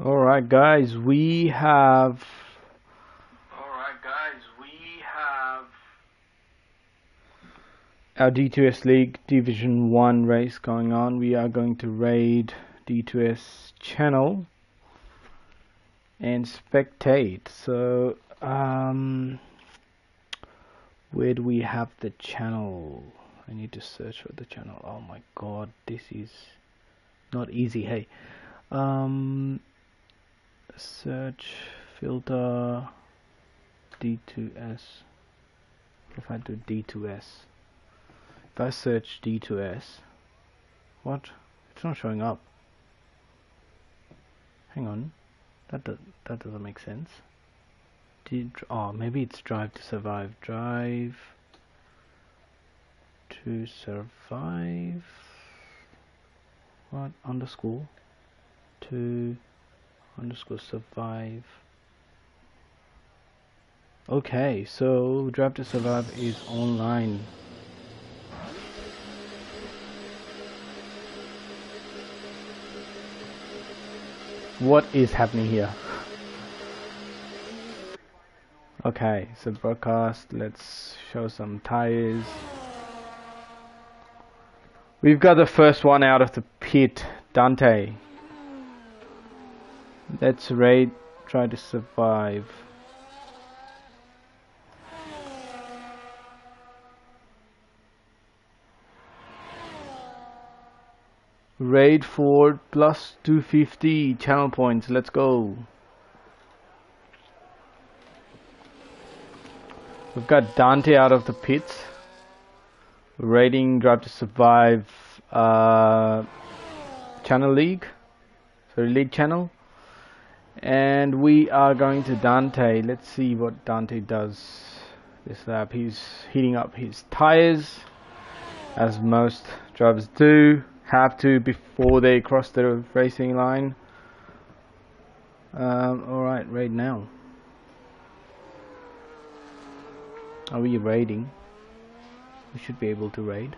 Alright guys, we have our D2S League Division 1 race going on. We are going to raid D2S channel and spectate. So, where do we have the channel? I need to search for the channel. Oh my god, this is not easy. Hey, search, filter, D2S. If I do D2S, if I search D2S, what? It's not showing up. Hang on, that doesn't make sense. Oh, maybe it's Drive to Survive. Drive to Survive. What? Underscore to underscore survive. Okay, so Drive to Survive is online. What is happening here? Okay, so broadcast, let's show some tires. We've got the first one out of the pit, Dante. Let's raid, try to survive. Raid for plus 250 channel points, let's go. We've got Dante out of the pits. Raiding Drive to Survive channel league. Sorry, league channel. And we are going to Dante. Let's see what Dante does this lap. He's heating up his tires, as most drivers do, have to before they cross the racing line. Alright, raid now. Are we raiding? We should be able to raid.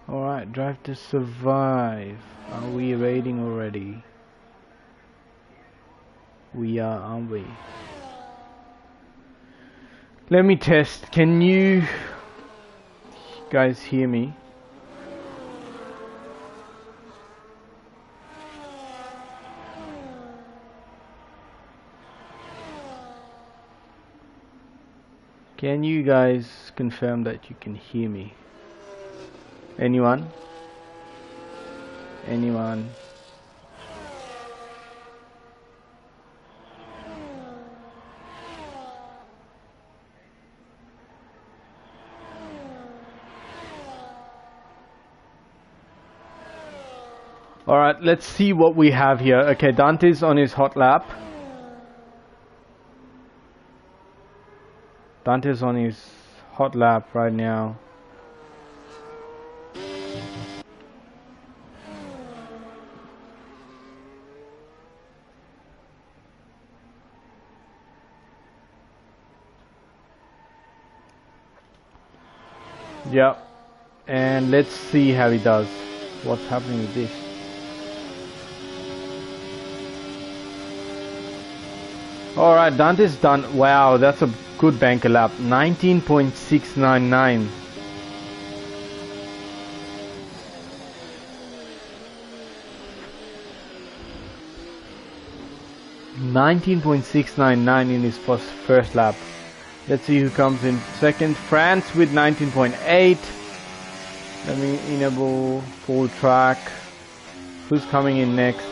Alright, Drive to Survive. Are we raiding already? We are, aren't we? Let me test. Can you guys hear me? Can you guys confirm that you can hear me? Anyone? Anyone? Alright, let's see what we have here. Okay, Dante's on his hot lap. Dante's on his hot lap right now. Yep. And let's see how he does. What's happening with this? Alright, Dante's done. Wow, that's a good banker lap. 19.699. $19.699 in his first lap. Let's see who comes in second. France with 19.8. Let me enable full track. Who's coming in next?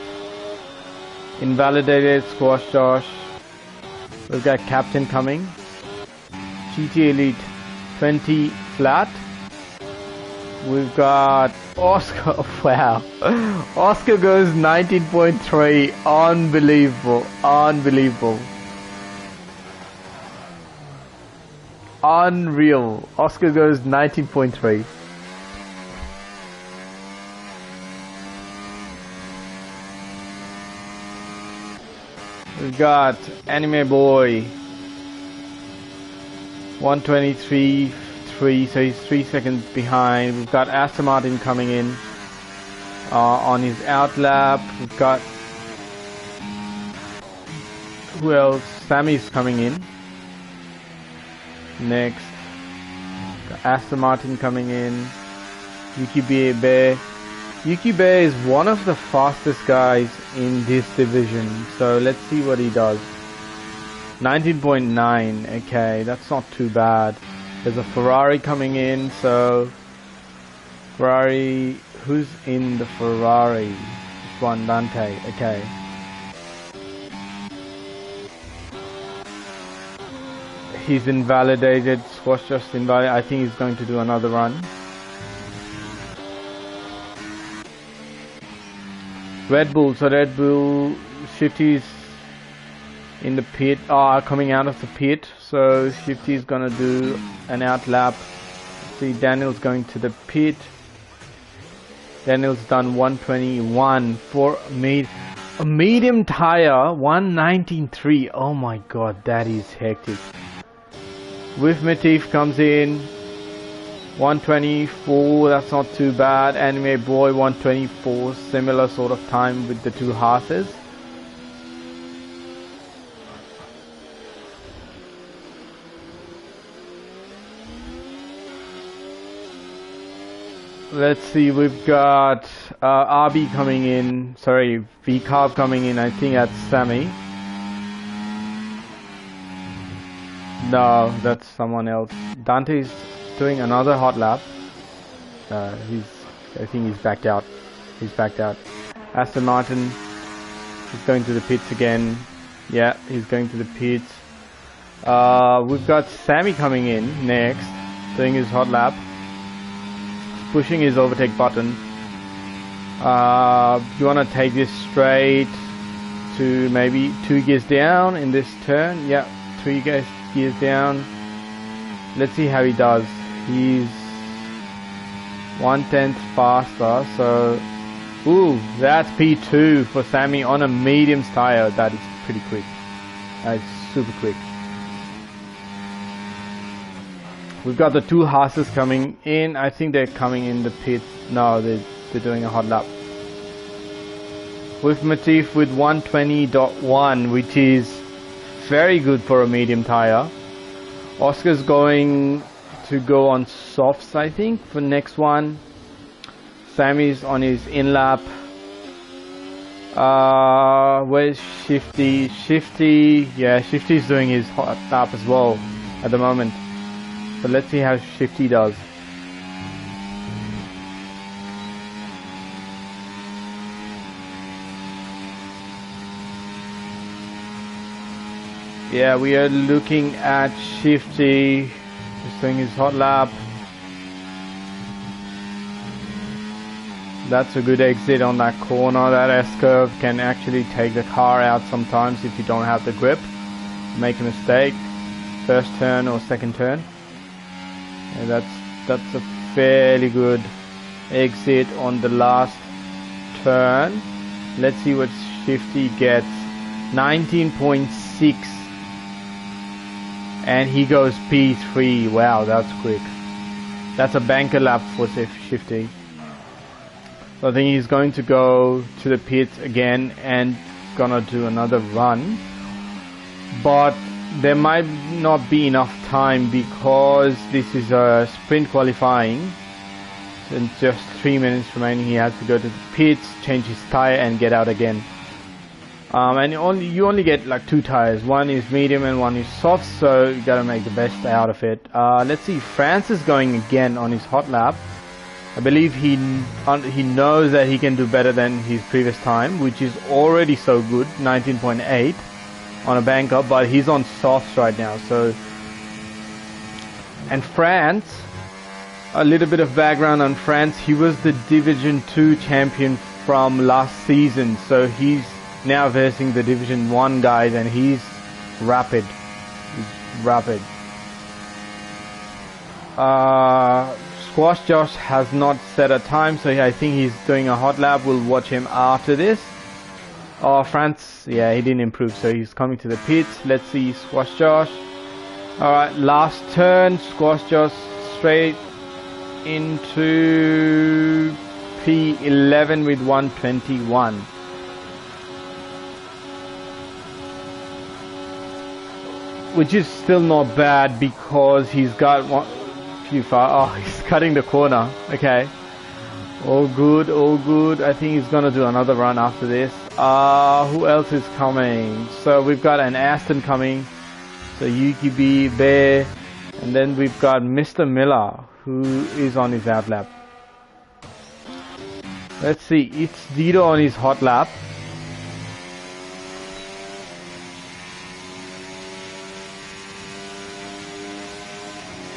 Invalidated Squash Josh. We've got Captain coming. GT Elite 20 flat. We've got Oscar. Wow. Oscar goes 19.3. Unbelievable. Unbelievable. Unreal. Oscar goes 19.3. We've got Anime Boy 123.3, so he's 3 seconds behind. We've got Aston Martin coming in on his out lap. We've got, who else? Sammy's coming in next. Got Aston Martin coming in. Yuki Bear. Yuki Bear is one of the fastest guys in this division, so let's see what he does. 19.9, okay, that's not too bad. There's a Ferrari coming in, so Ferrari, who's in the Ferrari? This one, Dante, okay. He's invalidated, Squash just invalidated. I think he's going to do another run. Red Bull, so Red Bull, Shifty's in the pit, coming out of the pit, so Shifty's gonna do an out lap. See, Daniel's going to the pit. Daniel's done 121 for a medium tire, 119.3. Oh my god, that is hectic. With Matif comes in 124, that's not too bad. Anime Boy 124, similar sort of time with the two Haas's. Let's see, we've got RB coming in, sorry, V-Carb coming in, I think that's Sammy. No, that's someone else. Dante's doing another hot lap. I think he's backed out. He's backed out. Aston Martin is going to the pits again. Yeah, he's going to the pits. We've got Sammy coming in next, doing his hot lap. Pushing his overtake button. You want to take this straight to maybe 2 gears down in this turn. Yeah, 3 gears down. Let's see how he does. He's 1/10 faster, so ooh, that's P2 for Sammy on a mediums tire. That is pretty quick. That's super quick. We've got the two Haas's coming in. I think they're coming in the pit. No, they're doing a hot lap. With Matif with 120.1, which is very good for a medium tire. Oscar's going to go on softs, I think, for next one. Sammy's on his in lap. Where's Shifty? Yeah, Shifty's doing his hot lap as well at the moment. So let's see how Shifty does. Yeah, we are looking at Shifty just doing his hot lap. That's a good exit on that corner. That S-curve can actually take the car out sometimes if you don't have the grip. Make a mistake, first turn or second turn. And that's a fairly good exit on the last turn. Let's see what Shifty gets. 19.6, and he goes P3. Wow, that's quick. That's a banker lap for Shifty. So I think he's going to go to the pits again and gonna do another run, but there might not be enough time because this is a sprint qualifying and just 3 minutes remaining. He has to go to the pits, change his tire and get out again. And you only get like 2 tires, one is medium and one is soft, so you gotta make the best out of it. Let's see, France is going again on his hot lap. I believe he knows that he can do better than his previous time, which is already so good, 19.8 on a banker, but he's on softs right now. So, and France, a little bit of background on France, he was the Division 2 champion from last season, so he's now versing the Division 1 guys, and he's rapid. Squash Josh has not set a time, so I think he's doing a hot lap. We'll watch him after this. Oh, France, yeah, he didn't improve, so he's coming to the pits. Let's see, Squash Josh. Alright, last turn, Squash Josh straight into P11 with 121. Which is still not bad because he's got one few far. Oh, he's cutting the corner. Okay. All good, all good. I think he's gonna do another run after this. Who else is coming? So we've got an Aston coming. So Yuki B, Bear, and then we've got Mr. Miller who is on his out lap. Let's see, it's D2S on his hot lap.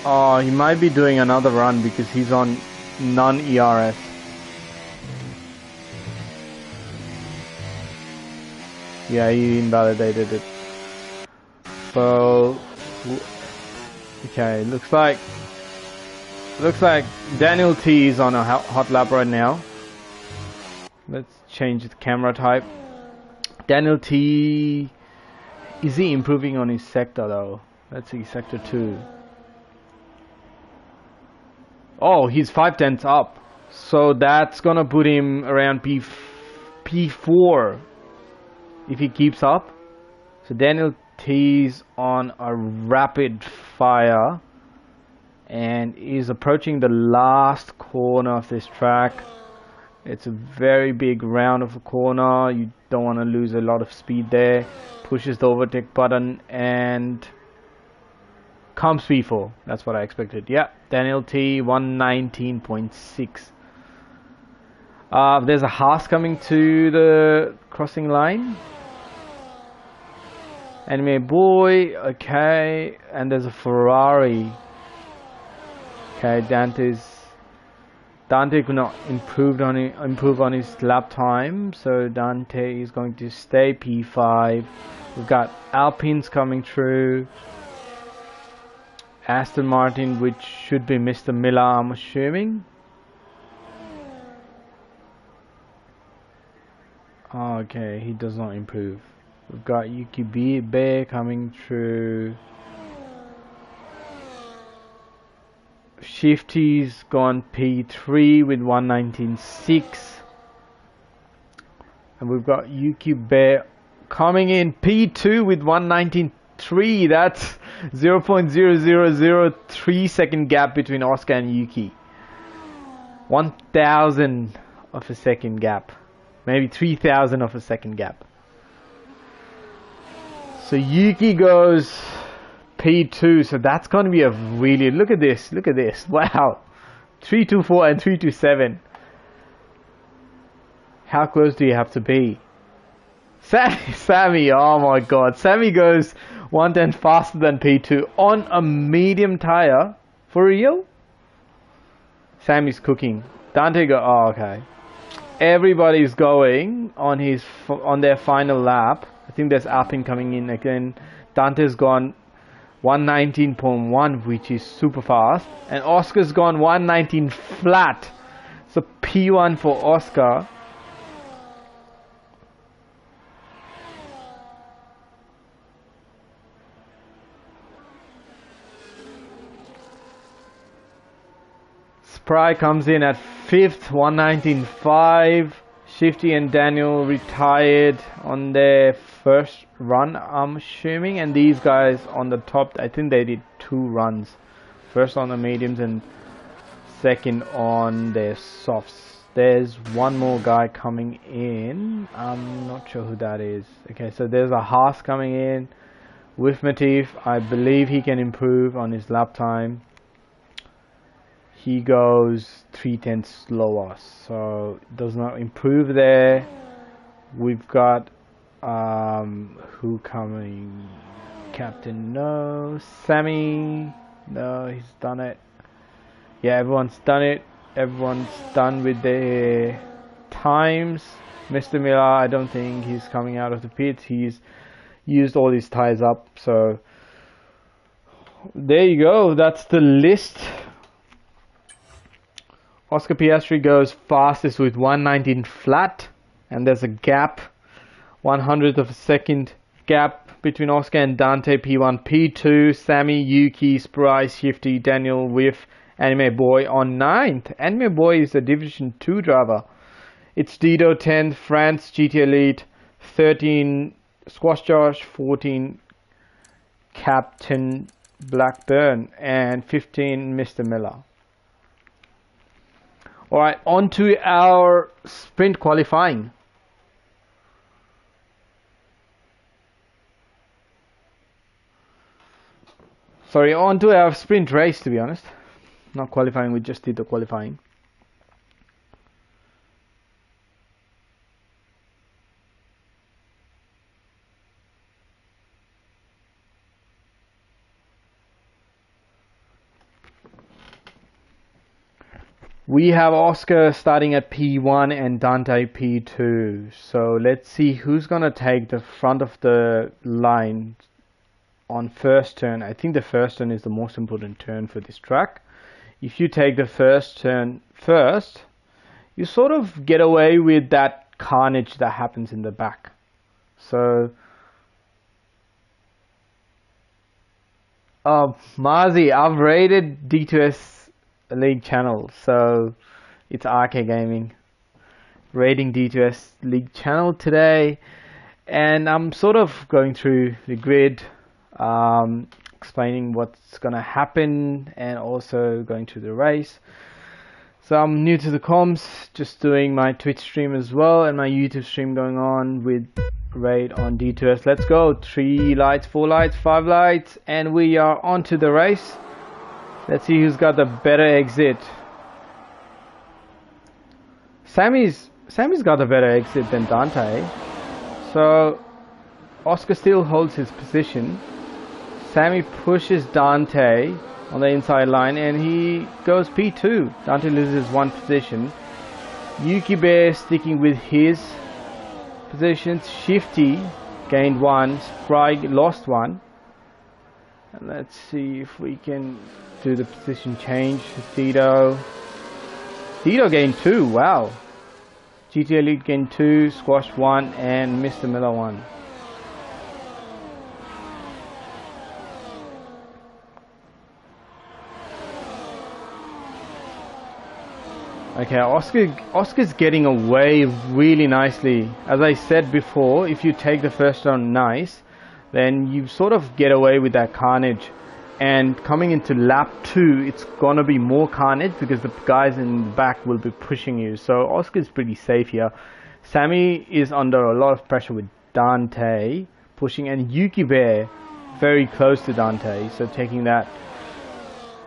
Oh, he might be doing another run because he's on non-ERS. Yeah, he invalidated it. So, okay, looks like Daniel T is on a hot lap right now. Let's change the camera type. Daniel T, is he improving on his sector though? Let's see, sector 2. Oh, he's 5/10 up. So that's gonna put him around P4 if he keeps up. So Daniel T's on a rapid fire and is approaching the last corner of this track. It's a very big round of a corner. You don't want to lose a lot of speed there. Pushes the overtake button and comes P4. That's what I expected. Yeah, Daniel T 119.6. There's a Haas coming to the crossing line. Anime boy, okay, and there's a Ferrari. Okay, Dante could not improve on his lap time, so Dante is going to stay P5. We've got Alpines coming through. Aston Martin, which should be Mr. Miller, I'm assuming. Okay, he does not improve. We've got Yuki B Bear coming through. Shifty's gone P3 with 119.6. And we've got Yuki Bear coming in P2 with 119.3. That's 0.0003 second gap between Oscar and Yuki. 1,000 of a second gap. Maybe 3,000 of a second gap. So Yuki goes P2, so that's going to be a really, look at this, wow, 324 and 327. How close do you have to be? Sammy, oh my god, Sammy goes 110 faster than P2 on a medium tire, for real? Sammy's cooking. Dante go, oh okay. Everybody's going on their final lap. I think there's Alpine coming in again. Dante's gone 119.1, which is super fast, and Oscar's gone 119 flat. So P1 for Oscar. Spry comes in at 5th, 119.5. Shifty and Daniel retired on their first run, I'm assuming, and these guys on the top, I think they did 2 runs. First on the mediums and second on their softs. There's one more guy coming in. I'm not sure who that is. Okay, so there's a Haas coming in with Matif. I believe he can improve on his lap time. He goes 3/10 slower, so does not improve there. We've got who coming? Captain, no. Sammy, no, he's done it. Yeah, everyone's done it. Everyone's done with their times. Mr. Miller, I don't think he's coming out of the pits. He's used all his tires up, so there you go. That's the list. Oscar Piastri goes fastest with 119 flat, and there's a gap 100th of a second gap between Oscar and Dante. P1, P2, Sammy, Yuki, Spry, Shifty, Daniel with Anime Boy on 9th. Anime Boy is a Division 2 driver. It's Dido 10th, France GT Elite 13, Squash Josh 14, Captain Blackburn, and 15, Mr. Miller. Alright, on to our sprint qualifying. Sorry, on to our sprint race, to be honest. Not qualifying, we just did the qualifying. We have Oscar starting at P1 and Dante P2. So let's see who's gonna take the front of the line on first turn. I think the first turn is the most important turn for this track. If you take the first turn first, you sort of get away with that carnage that happens in the back. So Marzi, I've rated D2S League channel, so it's RK Gaming rating D2S League channel today, and I'm sort of going through the grid, explaining what's gonna happen and also going through the race. So I'm new to the comms, just doing my Twitch stream as well and my YouTube stream going on with raid on D2S. Let's go. 3 lights, 4 lights, 5 lights, and we are on to the race. Let's see who's got the better exit. Sammy's got a better exit than Dante. So Oscar still holds his position. Sammy pushes Dante on the inside line and he goes P2. Dante loses 1 position. Yuki Bear sticking with his positions. Shifty gained 1. Spry lost 1. And let's see if we can do the position change. Dido gained 2. Wow. GT Elite gained 2, Squash 1, and Mr. Miller 1. Okay, Oscar's getting away really nicely. As I said before, if you take the first round nice, then you sort of get away with that carnage. And coming into lap 2, it's gonna be more carnage because the guys in the back will be pushing you. So Oscar's pretty safe here. Sammy is under a lot of pressure with Dante pushing, and Yuki Bear very close to Dante. So taking that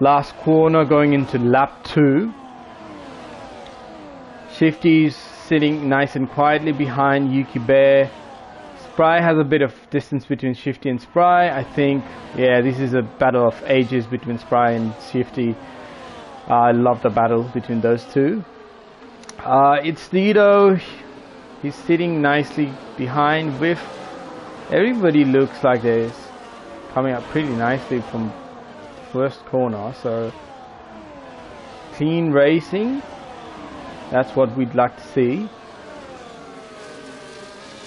last corner going into lap 2. Shifty's sitting nice and quietly behind Yuki Bear. Spry has a bit of distance between Shifty and Spry. I think, yeah, this is a battle of ages between Spry and Shifty. I love the battle between those two. It's Dido. He's sitting nicely behind with. Everybody looks like they're coming up pretty nicely from the first corner. So clean racing. That's what we'd like to see.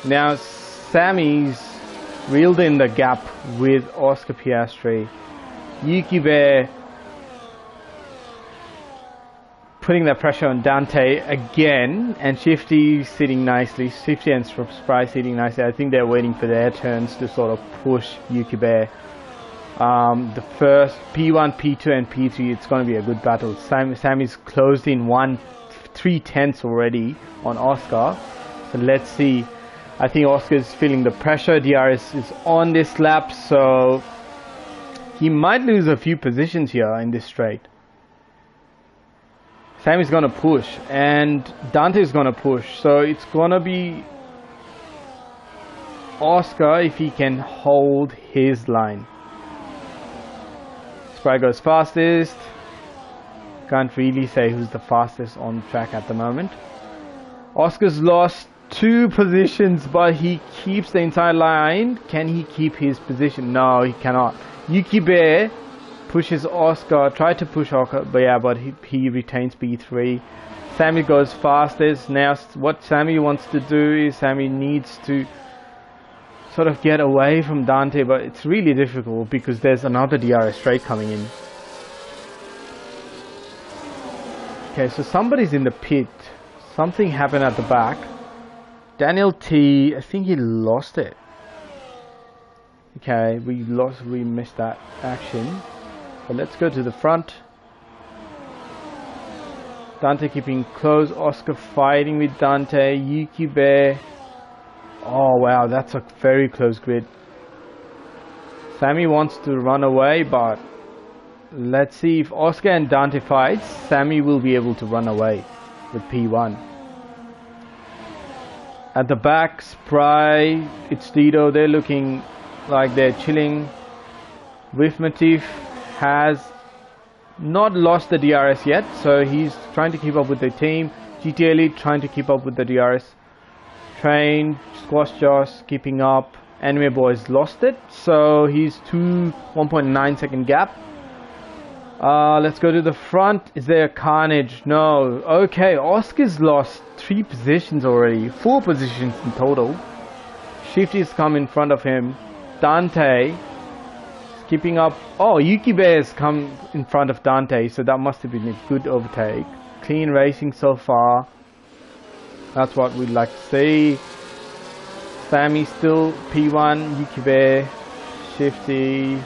Now Sammy's reeled in the gap with Oscar Piastri. Yuki Bear putting the pressure on Dante again, and Shifty sitting nicely. Shifty and Spry sitting nicely. I think they're waiting for their turns to sort of push Yuki Bear. The first P1, P2 and P3, it's going to be a good battle. Sammy's closed in 3/10 already on Oscar. So let's see. I think Oscar's feeling the pressure. DRS is on this lap, so he might lose a few positions here in this straight. Sammy's gonna push and Dante's gonna push, so it's gonna be Oscar if he can hold his line. Spry goes fastest. Can't really say who's the fastest on track at the moment. Oscar's lost 2 positions, but he keeps the inside line. Can he keep his position? No, he cannot. Yuki Bear pushes Oscar, tried to push Oscar, but yeah, but he retains P3. Sammy goes fastest. Now what Sammy wants to do is Sammy needs to sort of get away from Dante, but it's really difficult because there's another DRS straight coming in. Okay, so somebody's in the pit. Something happened at the back. Daniel T, I think he lost it. Okay, we missed that action. But let's go to the front. Dante keeping close, Oscar fighting with Dante, Yuki Bear. Oh wow, that's a very close grid. Sammy wants to run away, but let's see if Oscar and Dante fights, Sammy will be able to run away with P1. At the back, Spry, it's Tito, they're looking like they're chilling. Wifmatif has not lost the DRS yet, so he's trying to keep up with the team. GT Elite trying to keep up with the DRS. Train, Squash Josh keeping up. Anime Boys lost it, so he's 1.9 second gap. Let's go to the front. Is there a carnage? No. Okay, Oscar's lost 3 positions already. 4 positions in total. Shifty's come in front of him. Dante is keeping up. Oh, Yuki Bear's come in front of Dante, so that must have been a good overtake. Clean racing so far. That's what we'd like to see. Sammy still P1, Yuki Bear, Shifty.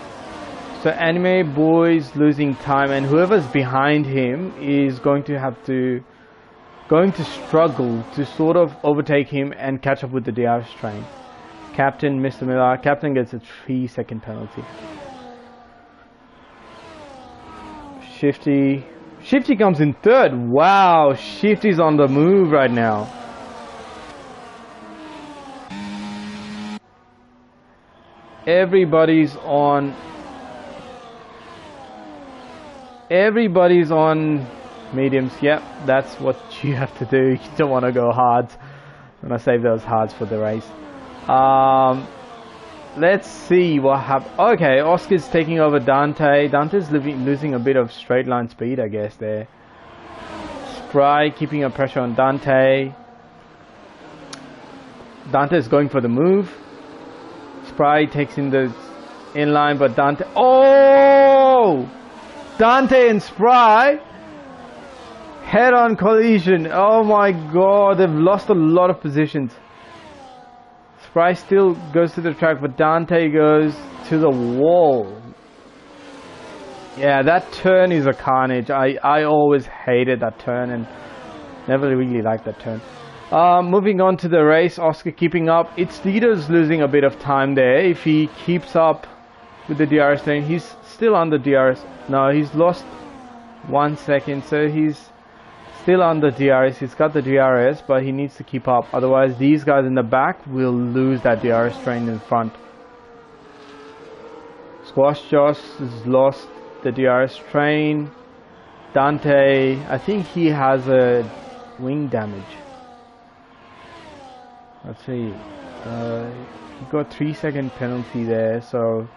So Anime Boy's losing time, and whoever's behind him is going to struggle to sort of overtake him and catch up with the DRS train. Captain, Mr. Miller, Captain gets a 3-second penalty. Shifty comes in third. Wow, Shifty's on the move right now. Everybody's on mediums. Yep, that's what you have to do. You don't want to go hards. I'm gonna save those hards for the race. Let's see what happens. Okay, Oscar's taking over Dante. Dante's losing a bit of straight line speed, I guess, there. Spry keeping a pressure on Dante. Dante's going for the move. Spry takes in the inline, but Dante... Oh! Dante and Spry head-on collision. Oh my god, they've lost a lot of positions. Spry still goes to the track, but Dante goes to the wall. Yeah, that turn is a carnage. I always hated that turn and never really liked that turn. Moving on to the race, Oscar keeping up. It's Tito's losing a bit of time there. If he keeps up with the DRS lane, he's still on the DRS. No, he's lost 1 second, so he's still on the DRS. He's got the DRS, but he needs to keep up. Otherwise, these guys in the back will lose that DRS train in front. Squash Josh has lost the DRS train. Dante, I think he has a wing damage. Let's see. He got 3-second penalty there, so...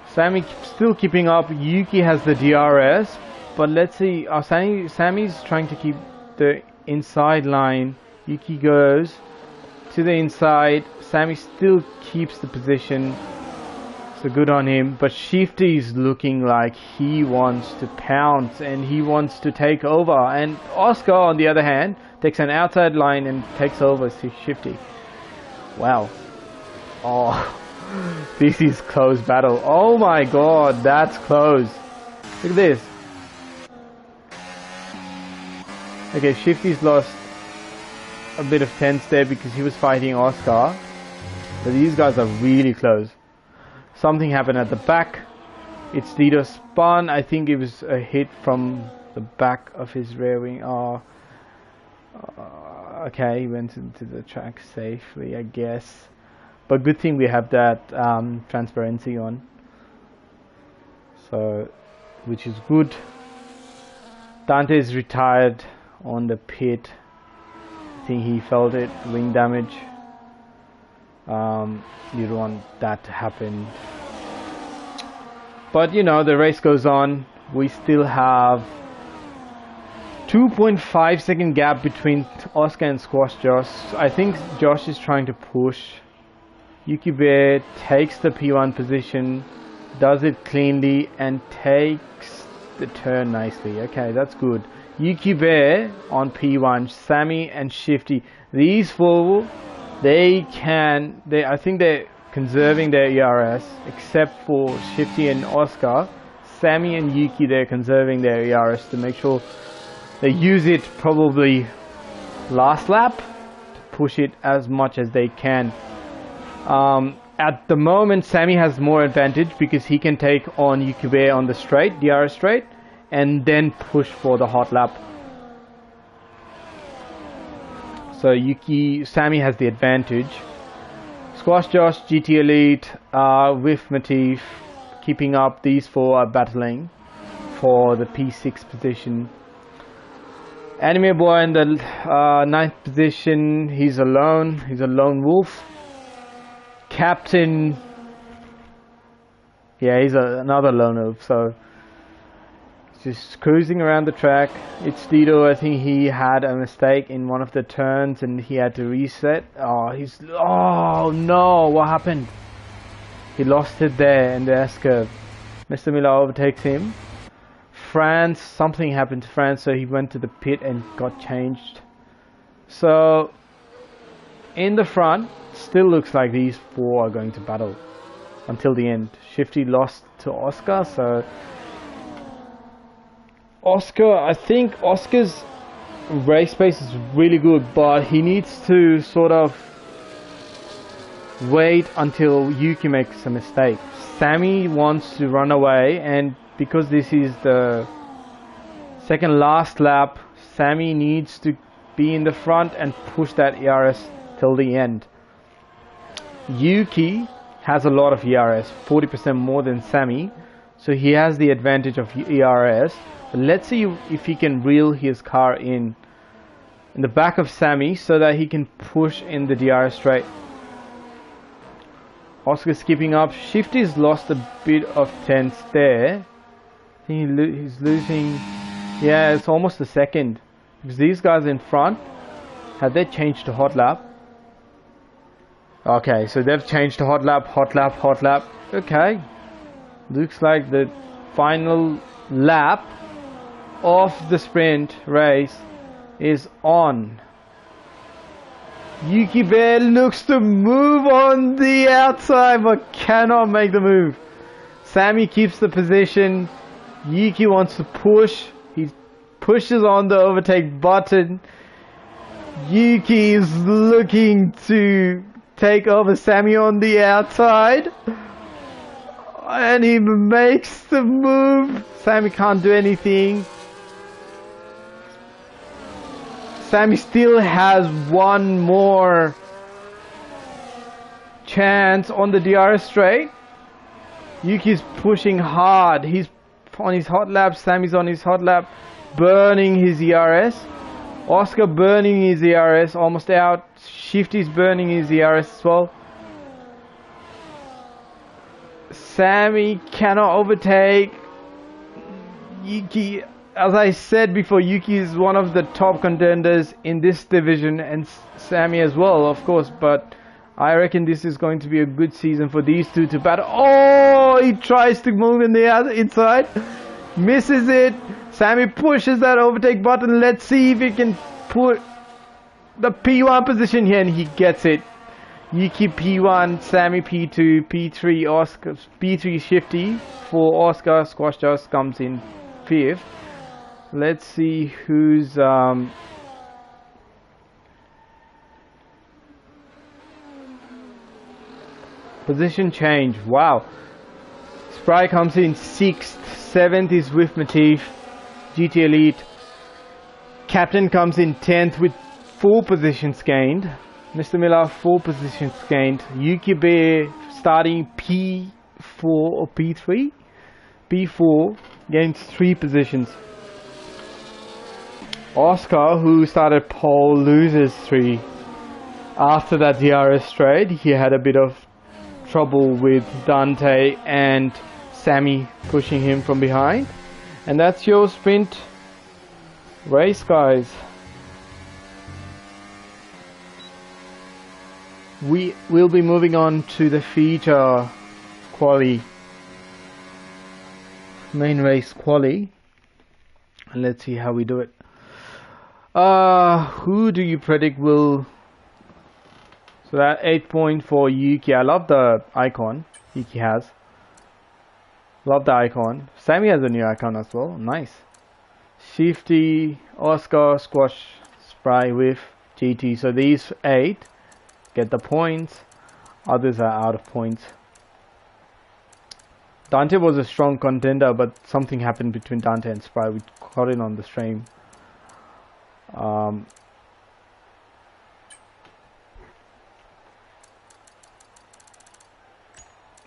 Sammy still keeping up. Yuki has the DRS, but let's see. Sammy's trying to keep the inside line. Yuki goes to the inside. Sammy still keeps the position, so good on him. But Shifty's looking like he wants to pounce and he wants to take over. And Oscar, on the other hand, takes an outside line and takes over Shifty. Wow. Oh. This is close battle. Oh my god, that's close. Look at this. Okay, Shifty's lost a bit of tense there because he was fighting Oscar. But these guys are really close. Something happened at the back. It's Tito spun. I think it was a hit from the back of his rear wing. Oh, okay, he went into the track safely, I guess. But good thing we have that transparency on, so which is good. Dante is retired on the pit. I think he felt it, wing damage. You don't want that to happen. But you know, the race goes on. we still have 2.5 second gap between Oscar and Squash Josh. I think Josh is trying to push. Yuki Bear takes the P1 position, does it cleanly, and takes the turn nicely. Okay, that's good. Yuki Bear on P1, Sammy and Shifty. These four, I think they're conserving their ERS, except for Shifty and Oscar. Sammy and Yuki, they're conserving their ERS to make sure they use it probably last lap to push it as much as they can. At the moment, Sammy has more advantage because he can take on Yuki Bear on the straight, DRS straight, and then push for the hot lap. So Sammy has the advantage. Squash Josh, GT Elite, with Matif, keeping up. These four are battling for the P6 position. Anime Boy in the 9th position, he's alone, he's a lone wolf. Captain, yeah, he's another lone wolf, so just cruising around the track. It's Dito, I think he had a mistake in one of the turns and he had to reset. Oh no, what happened? He lost it there in the S-curve. Mr. Miller overtakes him. France, something happened to France, so he went to the pit and got changed. So in the front, still looks like these four are going to battle until the end. Shifty lost to Oscar, so I think Oscar's race pace is really good, but he needs to sort of wait until Yuki makes a mistake. Sammy wants to run away, and because this is the second last lap, Sammy needs to be in the front and push that ERS till the end. Yuki has a lot of ERS, 40% more than Sammy, so he has the advantage of ERS. But let's see if he can reel his car in the back of Sammy so that he can push in the DRS straight. Oscar's keeping up. Shifty's lost a bit of tenths there. I think he's losing, yeah, it's almost a second. Because these guys in front, have they changed to hot lap? Okay, so they've changed to hot lap, hot lap, hot lap. Okay, looks like the final lap of the sprint race is on. Yuki Bear looks to move on the outside but cannot make the move. Sammy keeps the position. Yuki wants to push. He pushes on the overtake button. Yuki is looking to take over Sammy on the outside. And he makes the move. Sammy can't do anything. Sammy still has one more chance on the DRS straight. Yuki's pushing hard. He's on his hot lap. Sammy's on his hot lap, burning his ERS. Oscar burning his ERS, almost out. Shifty's burning his ERS as well. Sammy cannot overtake Yuki. As I said before, Yuki is one of the top contenders in this division, and Sammy as well, of course, but I reckon this is going to be a good season for these two to battle. Oh, he tries to move in the other inside, misses it. Sammy pushes that overtake button. Let's see if he can put the P1 position here, and he gets it. Yuki P1, Sammy P2, P3 Oscar, P3 Shifty for Oscar. Squash Josh comes in 5th. Let's see who's position change. Wow. Spry comes in 6th, 7th is with Matif, GT Elite. Captain comes in 10th with 4 positions gained. Mr. Miller 4 positions gained. Yuki Bear starting P4 or P3. P4 gains 3 positions. Oscar, who started pole, loses 3. After that DRS straight, he had a bit of trouble with Dante and Sammy pushing him from behind. And that's your sprint race, guys. We will be moving on to the feature quali, main race quali, and let's see how we do it. Who do you predict will? So that 8 point for Yuki. I love the icon Yuki has. Love the icon. Sammy has a new icon as well. Nice. Shifty, Oscar, Squash, Spry, Whiff, GT. So these 8 get the points. Others are out of points. Dante was a strong contender, but something happened between Dante and Spry. We caught it on the stream.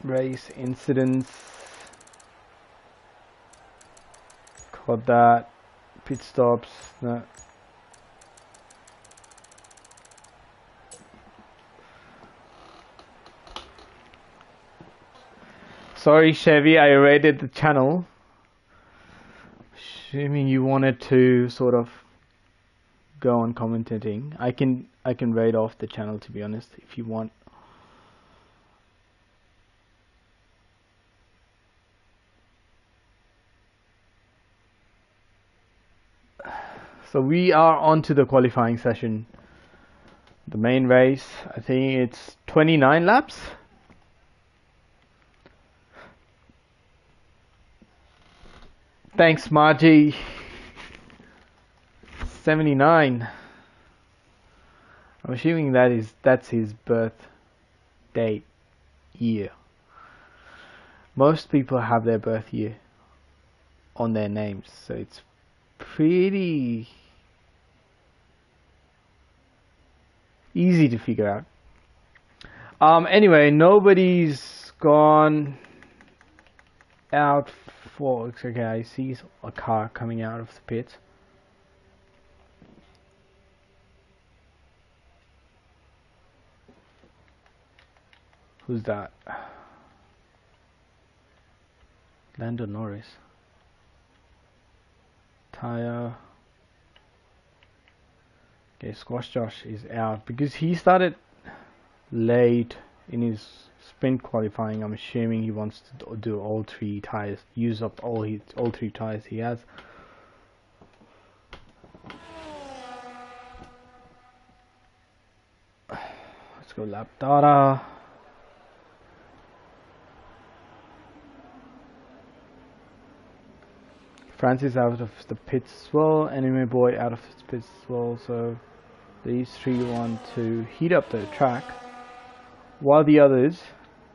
Race incidents. Caught that. Pit stops. No. Sorry, Chevy, I raided the channel. Assuming you wanted to sort of go on commentating. I can raid off the channel, to be honest, if you want. So we are on to the qualifying session. The main race, I think it's 29 laps. Thanks, Margie. 79. I'm assuming that's his birth date year. Most people have their birth year on their names, so it's pretty easy to figure out. Anyway, nobody's gone out for. Okay, I see a car coming out of the pit. Who's that? Lando Norris. Tire. Okay, Squash Josh is out because he started late in his sprint qualifying. I'm assuming he wants to do all 3 tires, use up all 3 tires he has. Let's go lap data. Francis out of the pits as well, Anime Boy out of the pits as well, so these 3 want to heat up the track, while the others,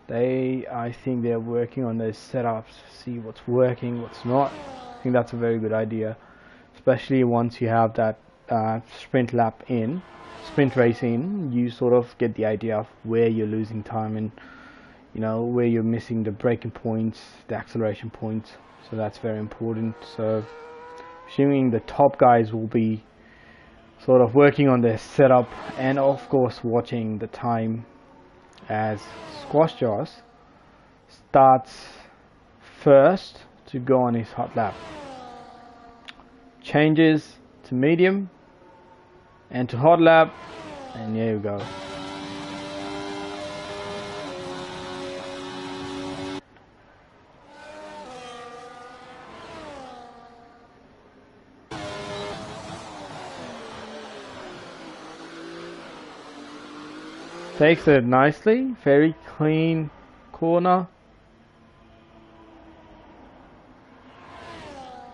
I think they're working on their setups, see what's working, what's not. I think that's a very good idea, especially once you have that sprint race in, you sort of get the idea of where you're losing time and where you're missing the braking points, the acceleration points. So that's very important. So assuming the top guys will be sort of working on their setup and of course watching the time as Squash Josh starts first to go on his hot lap. Changes to medium and to hot lap, and there you go. Takes it nicely, very clean corner.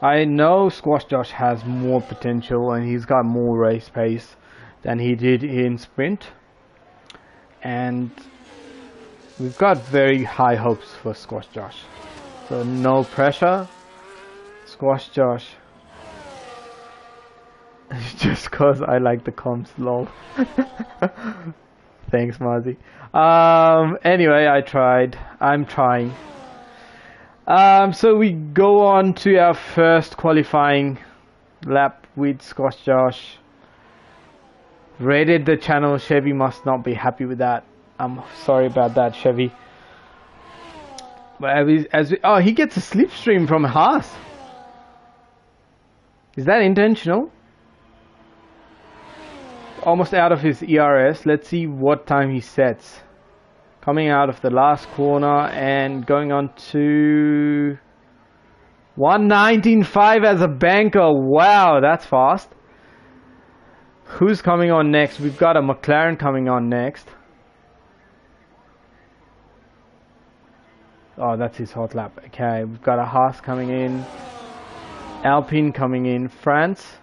I know Squash Josh has more potential and he's got more race pace than he did in sprint, and we've got very high hopes for Squash Josh, so no pressure. Squash Josh. Just cause I like the comms, lol. Thanks, Marzi. Anyway, I'm trying. So we go on to our first qualifying lap with Squash Josh. Rated the channel. Chevy must not be happy with that. I'm sorry about that, Chevy. But he gets a slipstream from Haas. Is that intentional? Almost out of his ERS. Let's see what time he sets. Coming out of the last corner and going on to 119.5 as a banker. Wow, that's fast. Who's coming on next? We've got a McLaren coming on next. Oh, that's his hot lap. Okay, we've got a Haas coming in. Alpine coming in. France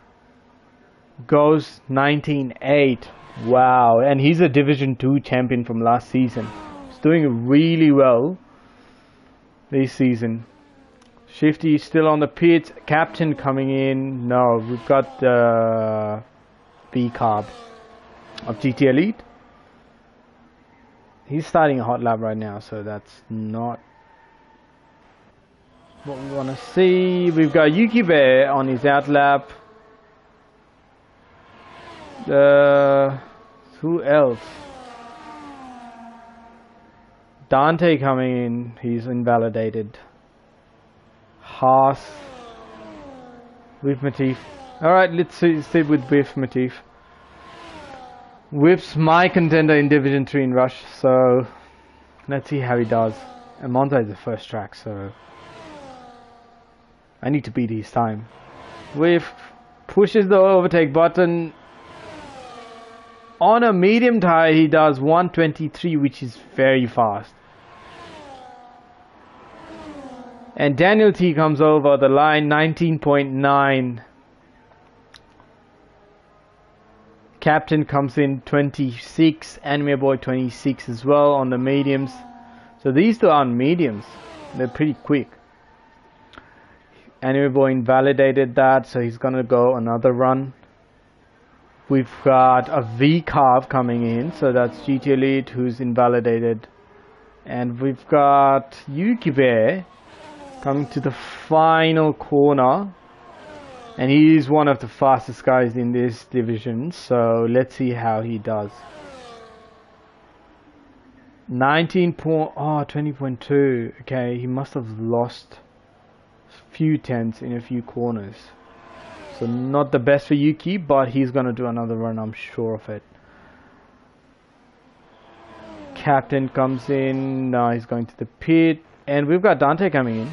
goes 19.8. Wow, and he's a Division 2 champion from last season. He's doing really well this season. Shifty still on the pits. Captain coming in. No, we've got the B carb of GT Elite. He's starting a hot lap right now, so that's not what we want to see. We've got Yuki Bear on his out lap. Who else? Dante coming in. He's invalidated. Haas. With Matif. Alright, let's sit with Biff Matif. Whip's my contender in Division 3 in Rush, so let's see how he does. And Monza is the first track, so I need to beat his time. Whip pushes the overtake button. On a medium tire, he does 123, which is very fast. And Daniel T comes over the line, 19.9. Captain comes in 26, Anime Boy 26 as well on the mediums. So these two aren't mediums, they're pretty quick. Anime Boy invalidated that, so he's gonna go another run. We've got a V carve coming in, so that's GT Elite who's invalidated. And we've got Yuki Bear coming to the final corner. And he is one of the fastest guys in this division, so let's see how he does. 20.2. Okay, he must have lost a few tenths in a few corners. So not the best for Yuki, but he's gonna do another run, I'm sure of it. Captain comes in, now he's going to the pit, and we've got Dante coming in.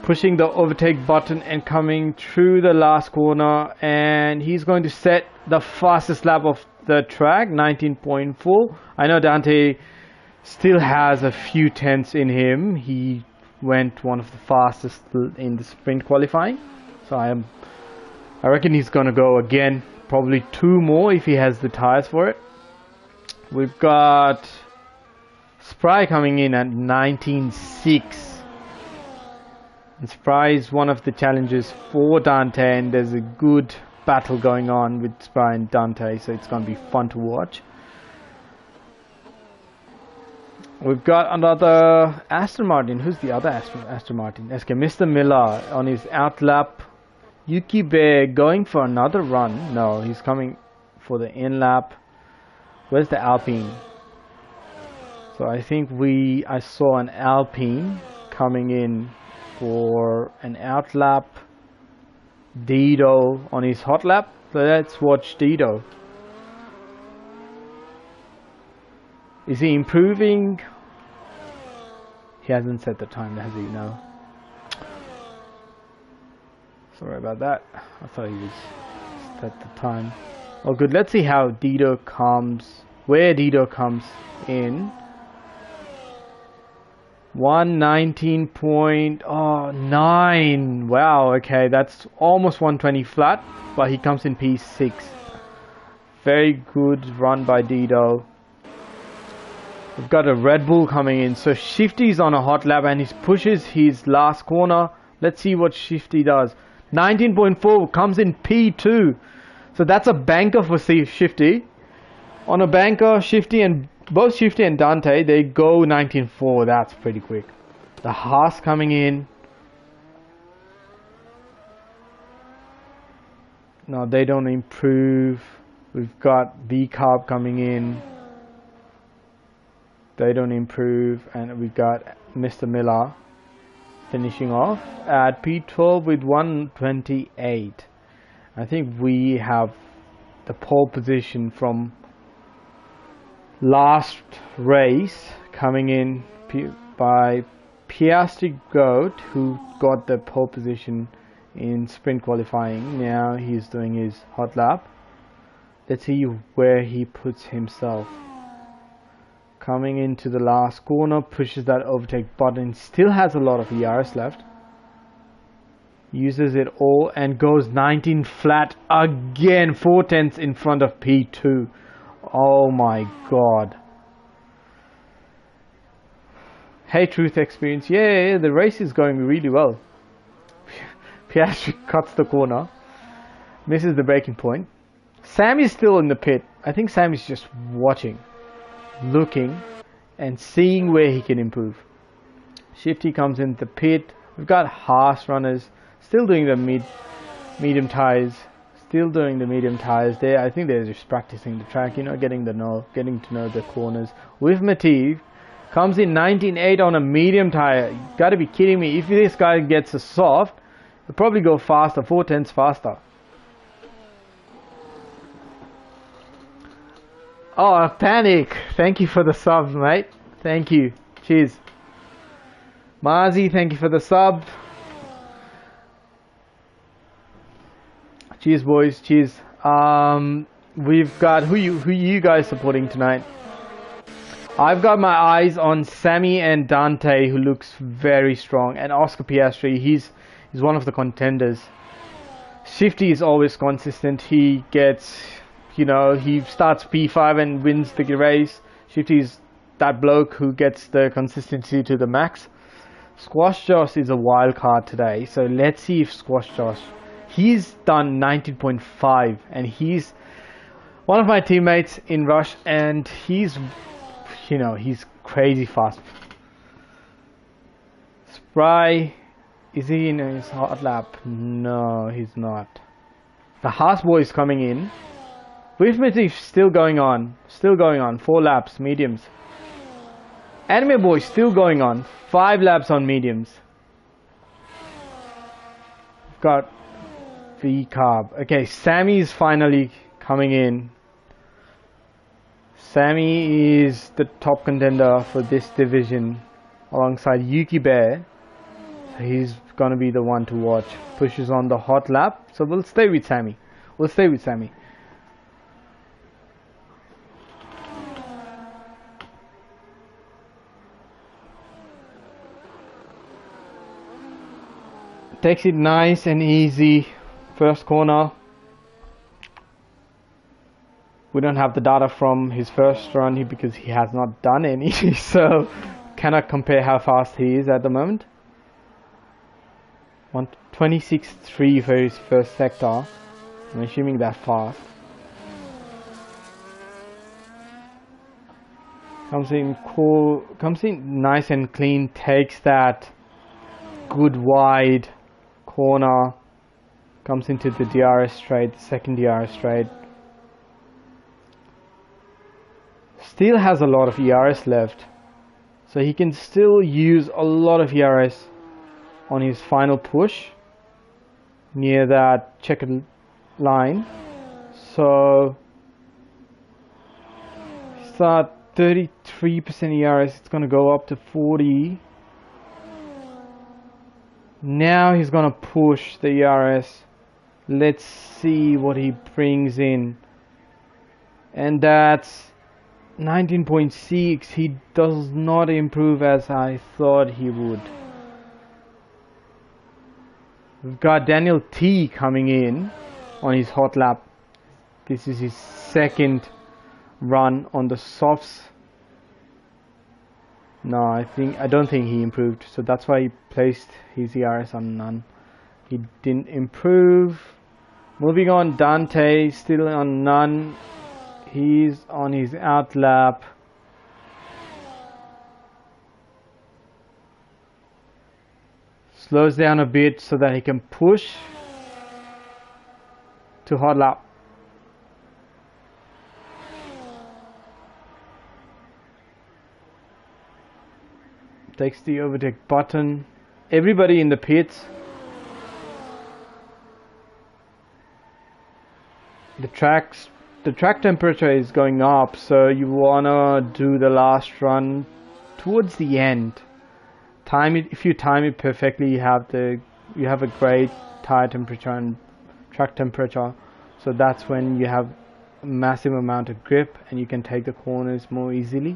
Pushing the overtake button and coming through the last corner, and he's going to set the fastest lap of the track, 19.4. I know Dante still has a few tenths in him. He went one of the fastest in the sprint qualifying, so I reckon he's gonna go again, probably 2 more if he has the tires for it. We've got Spry coming in at 19.6. And Spry is one of the challenges for Dante, and there's a good battle going on with Spry and Dante, so it's going to be fun to watch. We've got another Aston Martin. Who's the other Aston Martin? Okay, Mr. Miller on his out lap. Yuki Bear going for another run. No, he's coming for the in lap. Where's the Alpine? So I think I saw an Alpine coming in for an out lap. Dido on his hot lap. So let's watch Dido. Is he improving? He hasn't set the time, has he? No. Sorry about that. I thought he was set the time. Oh good, let's see how Dido comes, where Dido comes in. 119.9. Wow, okay, that's almost 120 flat, but he comes in P6. Very good run by Dido. We've got a Red Bull coming in, so Shifty's on a hot lap and he pushes his last corner. Let's see what Shifty does. 19.4 comes in P2, so that's a banker for Shifty. On a banker, Shifty and both Shifty and Dante, they go 19.4. That's pretty quick. The Haas coming in. No, they don't improve. We've got V Carb coming in. They don't improve. And we've got Mr. Miller. I finishing off at P12 with 128. I think we have the pole position from last race coming in by Piastri Goat, who got the pole position in sprint qualifying. Now he's doing his hot lap. Let's see where he puts himself. Coming into the last corner, pushes that overtake button, still has a lot of ERS left. Uses it all and goes 19 flat again, 4/10 in front of P2. Oh my god. Hey Truth Experience, yeah, the race is going really well. Piastri cuts the corner, misses the braking point. Sam is still in the pit. I think Sam is just watching, looking and seeing where he can improve. Shifty comes in the pit. We've got Haas runners still doing the medium tires, there. I think they're just practicing the track, you know, getting to know the corners. With Mativ comes in 19.8 on a medium tire. You gotta be kidding me. If this guy gets a soft, he'll probably go faster, 4/10 faster. Oh, Panic, thank you for the sub, mate. Thank you. Cheers. Marzi, thank you for the sub. Cheers, boys. Cheers. We've got who you guys supporting tonight? I've got my eyes on Sammy and Dante, who looks very strong, and Oscar Piastri. He's one of the contenders. Shifty is always consistent. He gets, you know, he starts P5 and wins the race. Shifty's that bloke who gets the consistency to the max. Squash Josh is a wild card today, so let's see if Squash Josh. He's done 19.5 and he's one of my teammates in Rush, and he's, you know, he's crazy fast. Spry, is he in his hot lap? No, he's not. The Haas boy is coming in. Arithmetic still going on. 4 laps, mediums. Anime boy still going on. 5 laps on mediums. Got V carb. Okay, Sammy's finally coming in. Sammy is the top contender for this division alongside Yuki Bear. So he's gonna be the one to watch. Pushes on the hot lap. So we'll stay with Sammy. Takes it nice and easy. First corner. We don't have the data from his first run here because he has not done any, so cannot compare how fast he is at the moment. 126.3 for his first sector. I'm assuming that fast. Comes in cool, comes in nice and clean, takes that good wide corner, comes into the DRS straight, the second DRS straight. Still has a lot of ERS left, so he can still use a lot of ERS on his final push near that checkered line. So start 33% ERS, it's gonna go up to 40. Now he's gonna push the ERS. Let's see what he brings in, and that's 19.6. He does not improve as I thought he would. We've got Daniel T coming in on his hot lap. This is his second run on the softs. No, I don't think he improved, so that's why he placed his ERS on none. He didn't improve. Moving on, Dante still on none. He's on his out lap. Slows down a bit so that he can push to hot lap. Takes the overtake button. everybody in the pits. The track temperature is going up, so you wanna do the last run towards the end. Time it. If you time it perfectly, you have a great tire temperature and track temperature. So that's when you have a massive amount of grip and you can take the corners more easily.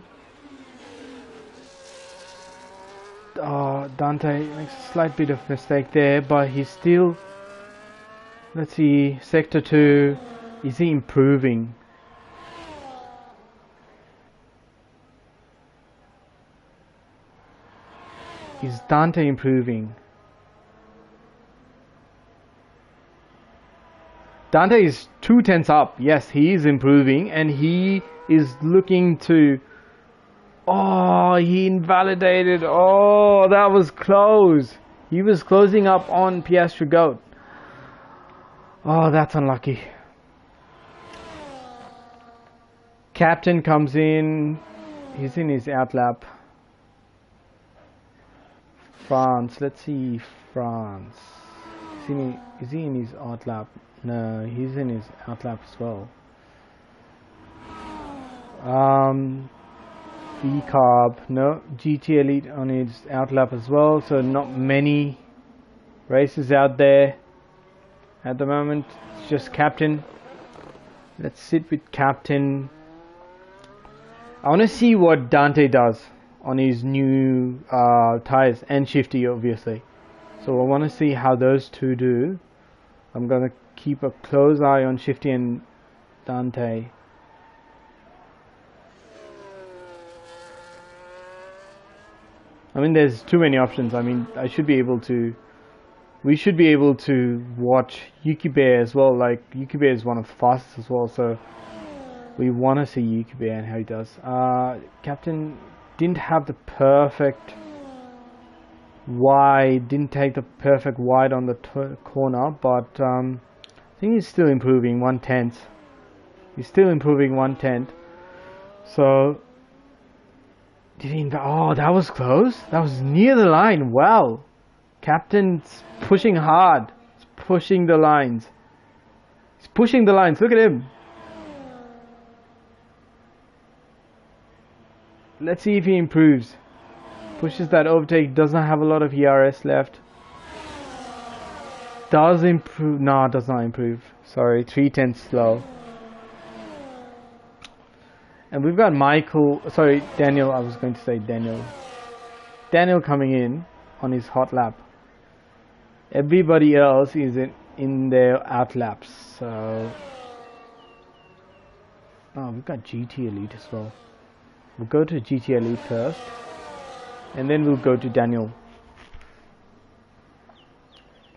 Dante makes a slight bit of mistake there, but he's still. Let's see, sector 2. Is he improving? Is Dante improving? Dante is 2/10 up. Yes, he is improving, and he is looking to. Oh, he invalidated. Oh, that was close. He was closing up on Piastri Goat. Oh, that's unlucky. Captain comes in. He's in his outlap. France. Let's see, France. Is he in his outlap? No, he's in his outlap as well. V-Carb. No, GT Elite on his outlap as well. So not many races out there at the moment. It's just Captain. Let's sit with Captain. I want to see what Dante does on his new tires and Shifty, obviously. So I want to see how those two do. I'm going to keep a close eye on Shifty and Dante. I mean, there's too many options. I mean, we should be able to watch Yuki Bear as well. Like, Yuki Bear is one of the fastest as well, so we want to see Yuki Bear and how he does. Captain didn't have the perfect wide, didn't take the perfect wide on the corner, but I think he's still improving 1/10. He's still improving 1/10. So, did he? Oh, that was close. That was near the line. Wow, Captain's pushing hard. He's pushing the lines. He's pushing the lines. Look at him. Let's see if he improves. Pushes that overtake. Doesn't have a lot of ERS left. Does improve. No, does not improve. Sorry, 3/10 slow. And we've got Daniel. I was going to say Daniel. Daniel coming in on his hot lap. Everybody else is in their out laps. So, we've got GT Elite as well. We'll go to GT Elite first, and then we'll go to Daniel.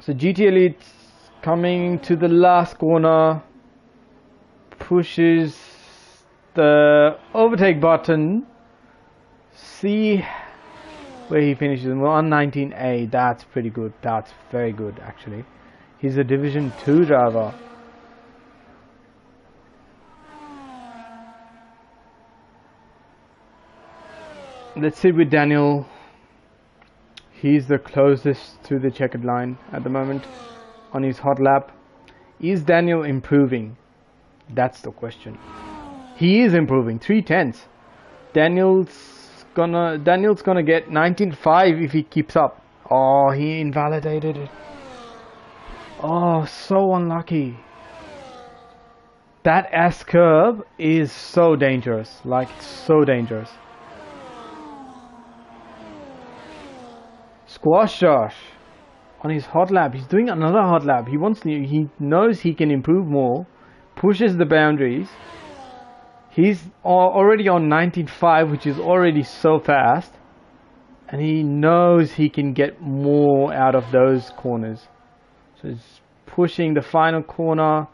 So GT Elite coming to the last corner, pushes the overtake button. See where he finishes. Well, on 19A. That's pretty good. That's very good, actually. He's a Division 2 driver. Let's sit with Daniel. He's the closest to the checkered line at the moment on his hot lap. Is Daniel improving? That's the question. He is improving. 3/10. Daniel's gonna get 19.5 if he keeps up. Oh, he invalidated it. Oh, so unlucky. That S curve is so dangerous. Like, so dangerous. Squash Josh on his hot lap. He's doing another hot lap. He knows he can improve more. Pushes the boundaries. He's already on 19.5, which is already so fast, and he knows he can get more out of those corners. So he's pushing the final corner.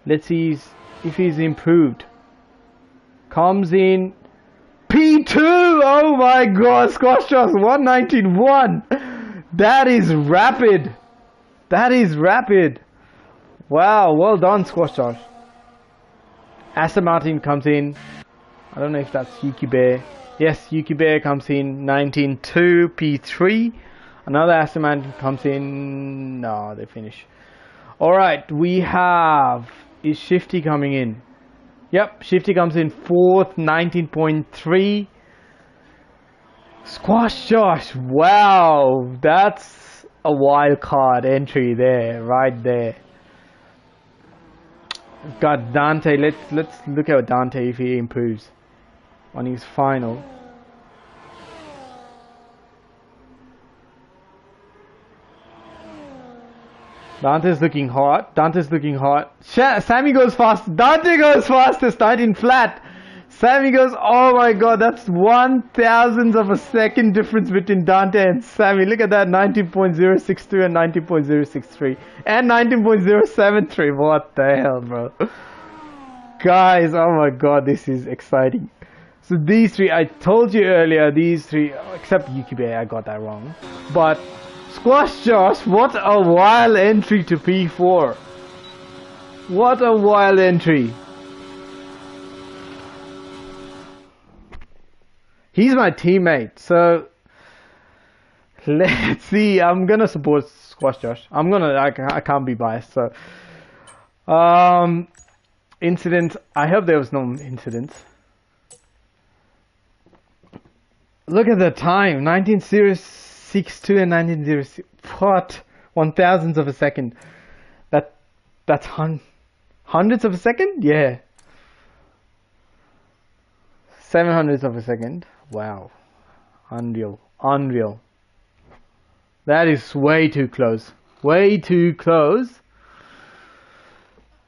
Let's see if he's improved. Comes in P2. Oh my god, Squash Josh 191. That is rapid. That is rapid. Wow, well done, Squash Josh. Aston Martin comes in. I don't know if that's Yuki Bear. Yes, Yuki Bear comes in 19.2 P3. Another Aston Martin comes in. No, they finish. Alright, we have... Is Shifty coming in? Yep, Shifty comes in 4th, 19.3. Squash Josh, wow, that's a wild card entry there, right there. Got Dante. Let's look at Dante if he improves on his final. Dante's looking hot. Dante's looking hot. Sammy goes fast. Dante goes fastest. 19 flat. Sammy goes. Oh my god, that's 1/1000th of a second difference between Dante and Sammy. Look at that, 19.062 and 19.063 and 19.073. What the hell, bro? Guys, oh my god, this is exciting. So these three, I told you earlier, these three, except Yukibe, I got that wrong. But Squash Josh, what a wild entry to P4. What a wild entry. He's my teammate, so let's see. I'm gonna support Squash Josh. I can't be biased, so incident. I hope there was no incident. Look at the time, 19.062 and 19.06. What? 1/1000th of a second. That's hundredths of a second? Yeah. 700ths of a second. Wow. Unreal. Unreal. That is way too close. Way too close.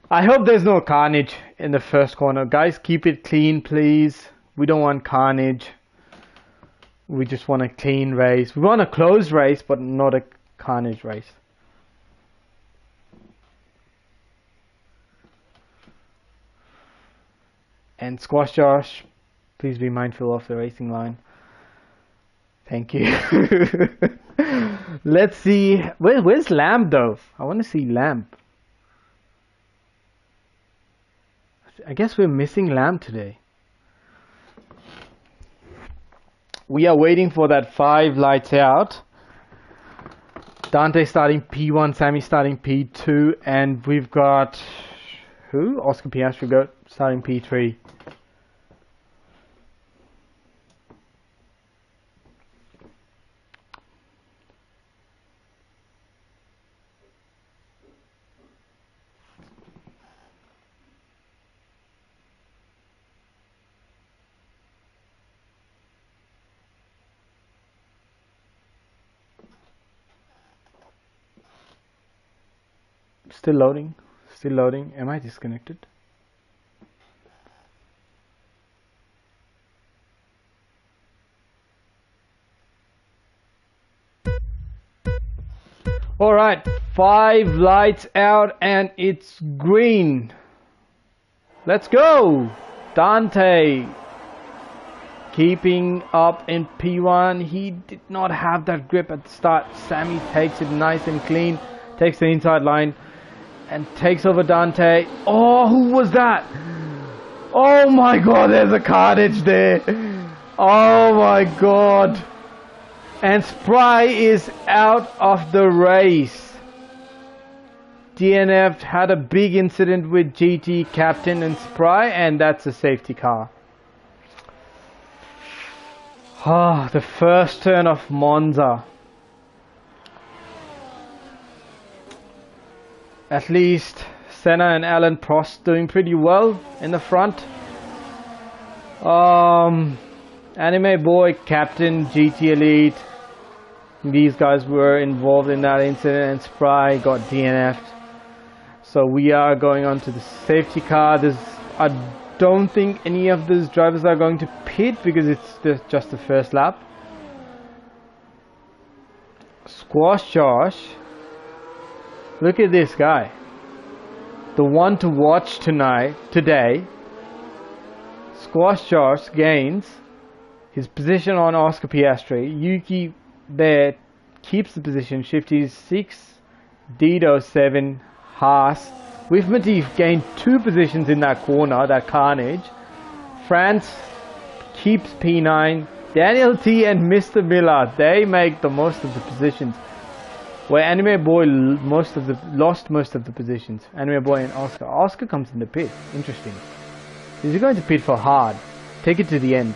I hope there's no carnage in the first corner. Guys, keep it clean, please. We don't want carnage. We just want a clean race. We want a close race, but not a carnage race. And Squash Josh, please be mindful of the racing line. Thank you. Let's see. Where's Lamb though? I want to see Lamb. I guess we're missing Lamb today. We are waiting for that 5 lights out. Dante starting P1, Sammy starting P2, and we've got who? Oscar Piastri got starting P3. Still loading. Still loading. Am I disconnected? Alright, 5 lights out and it's green. Let's go! Dante keeping up in P1. He did not have that grip at the start. Sammy takes it nice and clean. Takes the inside line and takes over Dante. Oh, who was that? Oh my god, there's a carnage there. Oh my god. And Spry is out of the race. DNF had a big incident with GT captain and Spry, and that's a safety car. Ah, the first turn of Monza. At least Senna and Alan Prost doing pretty well in the front. Anime Boy, Captain, GT Elite, these guys were involved in that incident, and Spry got DNF'd. So we are going on to the safety car. I don't think any of these drivers are going to pit because it's just the first lap. Squash Josh. Look at this guy. The one to watch today. Squash Josh gains his position on Oscar Piastri. Yuki there keeps the position. Shifty's 6. D2S 7. Haas. With Matif gained 2 positions in that corner, that carnage. France keeps P9. Daniel T and Mr. Miller, they make the most of the positions. Where Anime Boy lost most of the positions. Anime Boy and Oscar. Oscar comes in the pit. Interesting. Is he going to pit for hard? Take it to the end.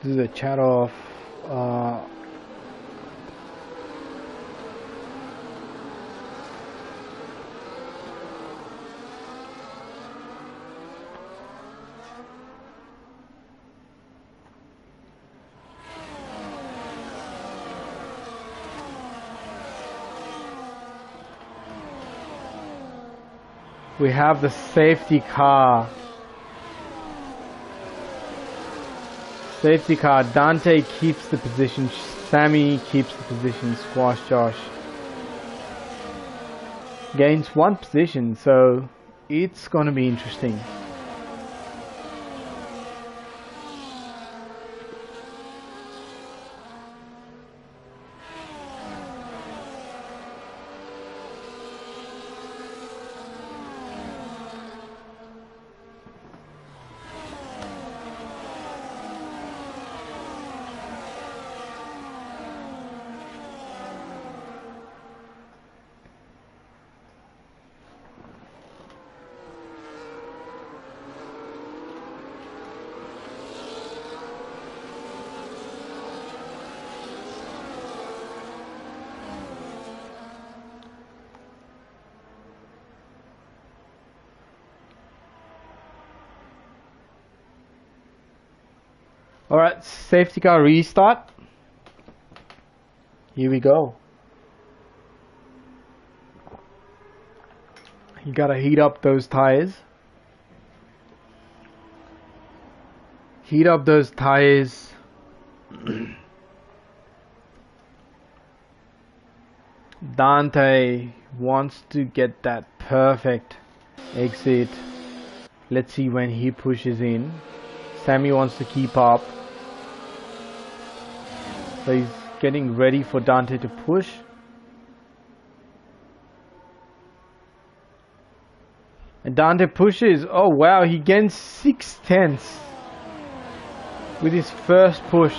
This is a chat of we have the safety car. Safety car. Dante keeps the position. Sammy keeps the position. Squash Josh gains one position, so it's gonna be interesting. Alright, safety car restart. Here we go. You gotta heat up those tires. Heat up those tires. Dante wants to get that perfect exit. Let's see when he pushes in. Sammy wants to keep up. So he's getting ready for Dante to push. And Dante pushes. Oh wow, he gains 6/10 with his first push.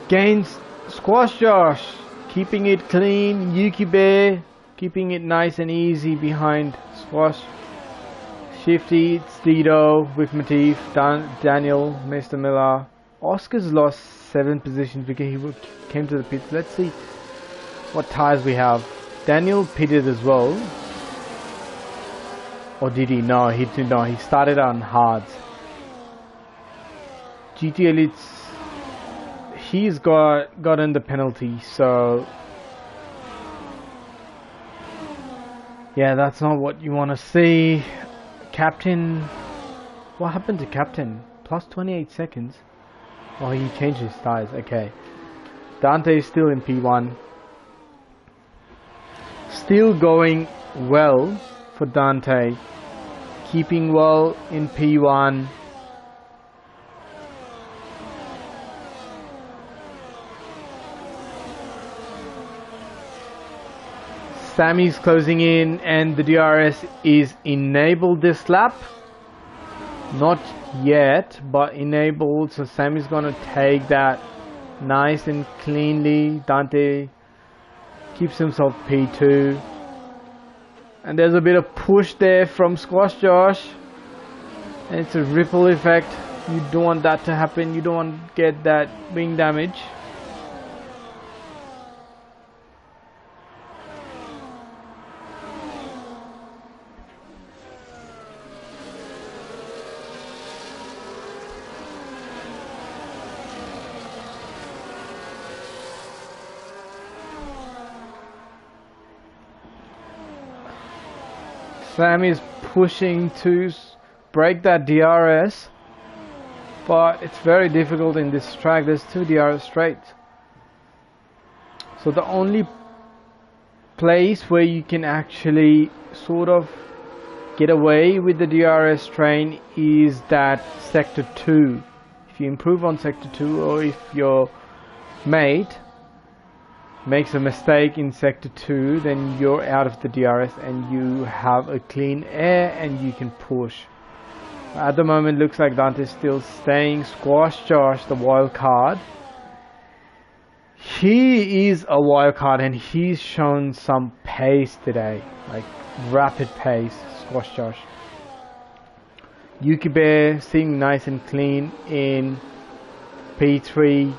Gains Squash Josh, keeping it clean. Yuki Bear, keeping it nice and easy behind Squash. Shifty, it's Dido with Matif, Daniel, Mr. Miller. Oscar's lost 7 positions because he came to the pits. Let's see what tires we have. Daniel pitted as well. Or did he? No, he did not. He started on hards. GT Elite's, he's gotten the penalty, so yeah, that's not what you want to see. Captain, what happened to Captain? Plus 28 seconds. Oh, he changed his tires. Okay, Dante is still in P1. Still going well for Dante. Keeping well in P1. Sammy's closing in and the DRS is enabled this lap. Not yet, but enabled. So Sammy's gonna take that nice and cleanly. Dante keeps himself P2. And there's a bit of push there from Squash Josh. And it's a ripple effect. You don't want that to happen. You don't want to get that wing damage. Sam is pushing to break that DRS, but it's very difficult in this track. There's 2 DRS straight. So the only place where you can actually sort of get away with the DRS train is that sector 2. If you improve on sector 2, or if your mate makes a mistake in sector 2, then you're out of the DRS and you have a clean air and you can push. At the moment looks like Dante's still staying. Squash Josh, the wild card. He is a wild card and he's shown some pace today, like rapid pace. Squash Josh. Yuki Bear sitting nice and clean in P3.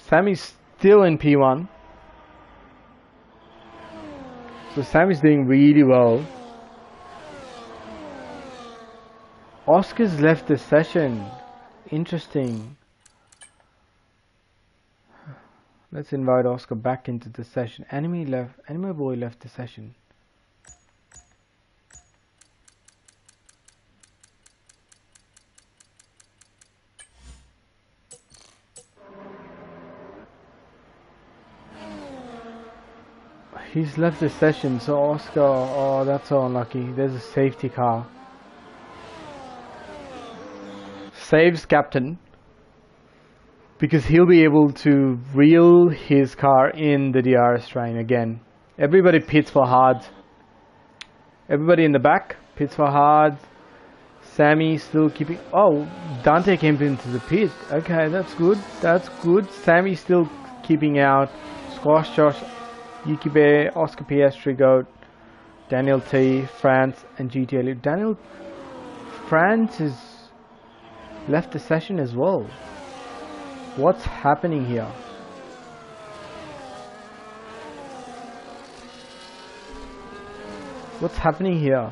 Sammy's still in P1. So Sammy's doing really well. Oscar's left the session. Interesting. Let's invite Oscar back into the session. Anime Boy left the session. He's left the session, so Oscar, oh, that's so unlucky. There's a safety car. Saves Captain, because he'll be able to reel his car in the DRS train again. Everybody pits for hard. Everybody in the back pits for hard. Sammy still keeping... Oh, Dante came into the pit. Okay, that's good. That's good. Sammy still keeping out. Squash Josh, Yuki Bear, Oscar PS, Trigoat, Daniel T, France, and GTL. Daniel France has left the session as well. What's happening here? What's happening here?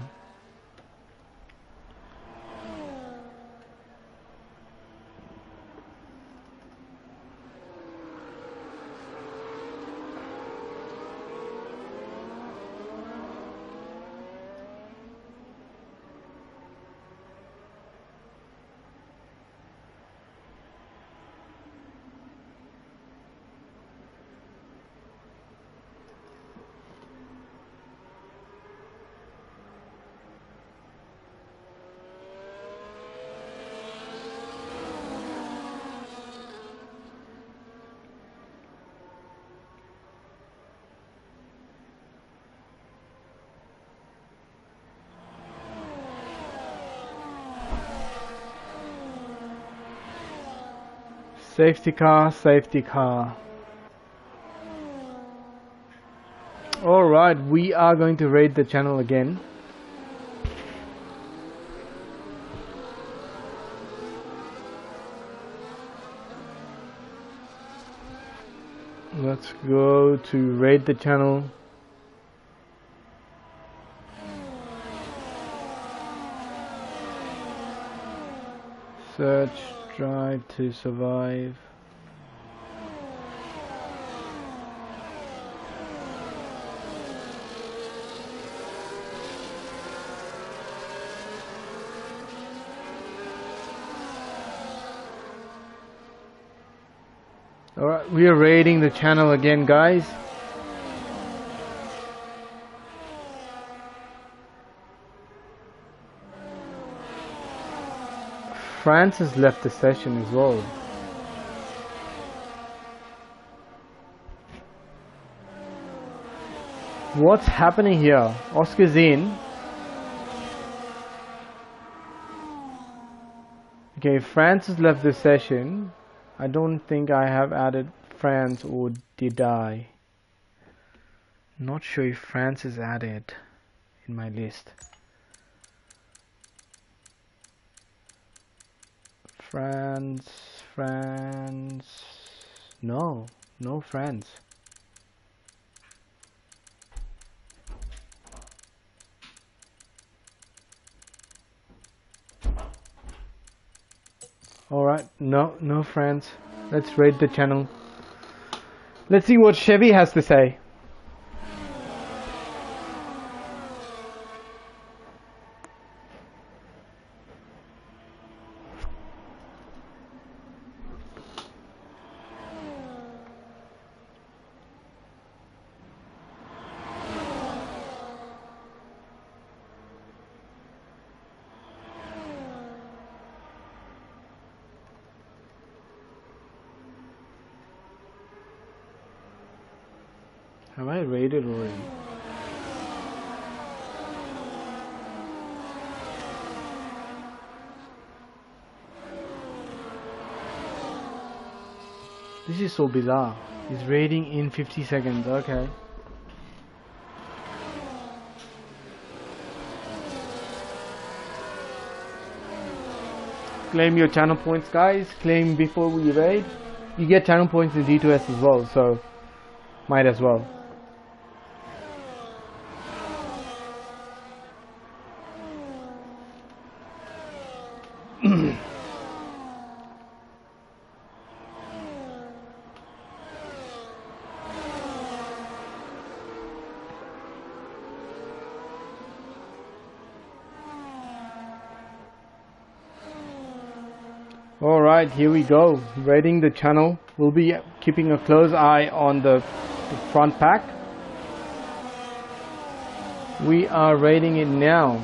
Safety car, safety car. Alright, we are going to raid the channel again. Let's go to raid the channel. Search, drive to survive. Alright, we are raiding the channel again, guys. France has left the session as well. What's happening here? Oscar's in. Okay, France has left the session. I don't think I have added France, or did I? Not sure if France is added in my list. France, no France. Alright, no France. Let's raid the channel. Let's see what Chevy has to say. Have I raided already? This is so bizarre. He's raiding in 50 seconds, okay. Claim your channel points, guys. Claim before we raid. You get channel points in D2S as well, so might as well. Alright, here we go. Raiding the channel. We'll be keeping a close eye on the front pack. We are raiding it now.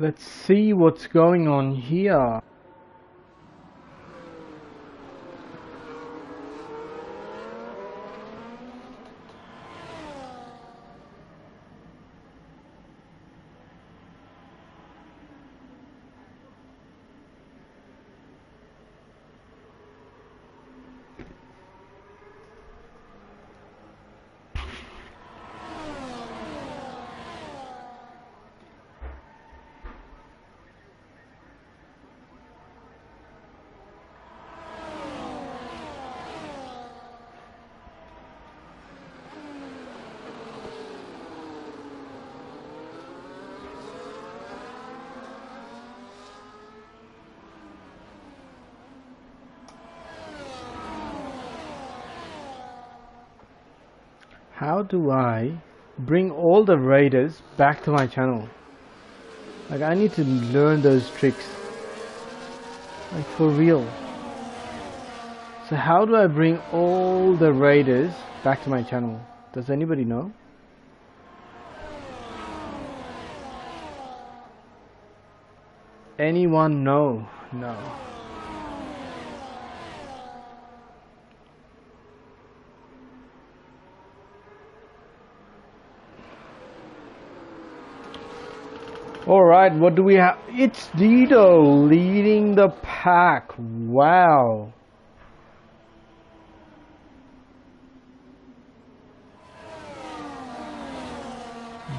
Let's see what's going on here. How do I bring all the raiders back to my channel? Like, I need to learn those tricks. Like, for real. So how do I bring all the raiders back to my channel? Does anybody know? Anyone know? No. Alright, what do we have? It's D2 leading the pack. Wow.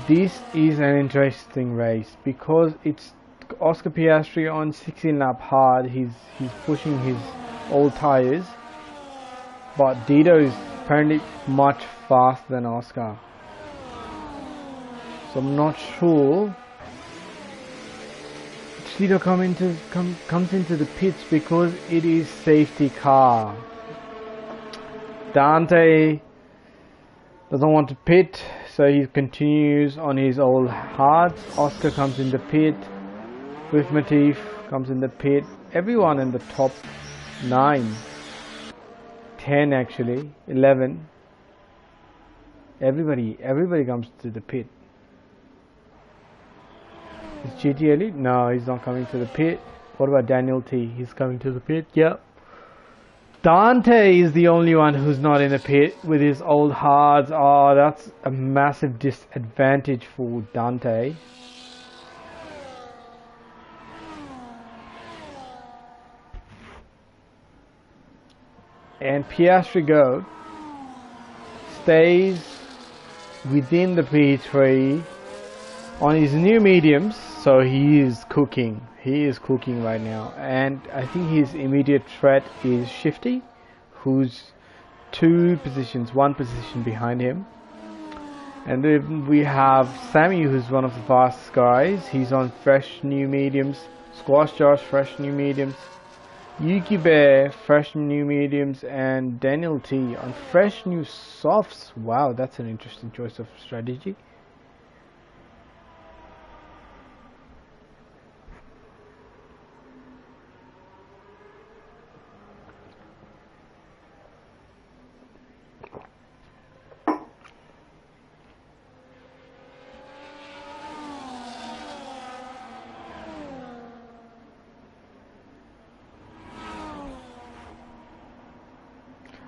This is an interesting race because it's Oscar Piastri on 16 lap hard. He's pushing his old tires, but D2 is apparently much faster than Oscar. So I'm not sure. D2 comes into the pits because it is safety car. Dante doesn't want to pit, so he continues on his old hards. Oscar comes in the pit. With Matif comes in the pit. Everyone in the top 9, 10 actually, 11. Everybody comes to the pit. Is GT Elite? No, he's not coming to the pit. What about Daniel T? He's coming to the pit. Yep. Dante is the only one who's not in the pit with his old hards. Oh, that's a massive disadvantage for Dante. And Piastri Go stays within the P3 on his new mediums, so he is cooking. He is cooking right now, and I think his immediate threat is Shifty, who's 2 positions, 1 position behind him. And then we have Sammy, who's one of the fastest guys. He's on fresh new mediums. Squash Josh, fresh new mediums. Yuki Bear, fresh new mediums, and Daniel T on fresh new softs. Wow, that's an interesting choice of strategy.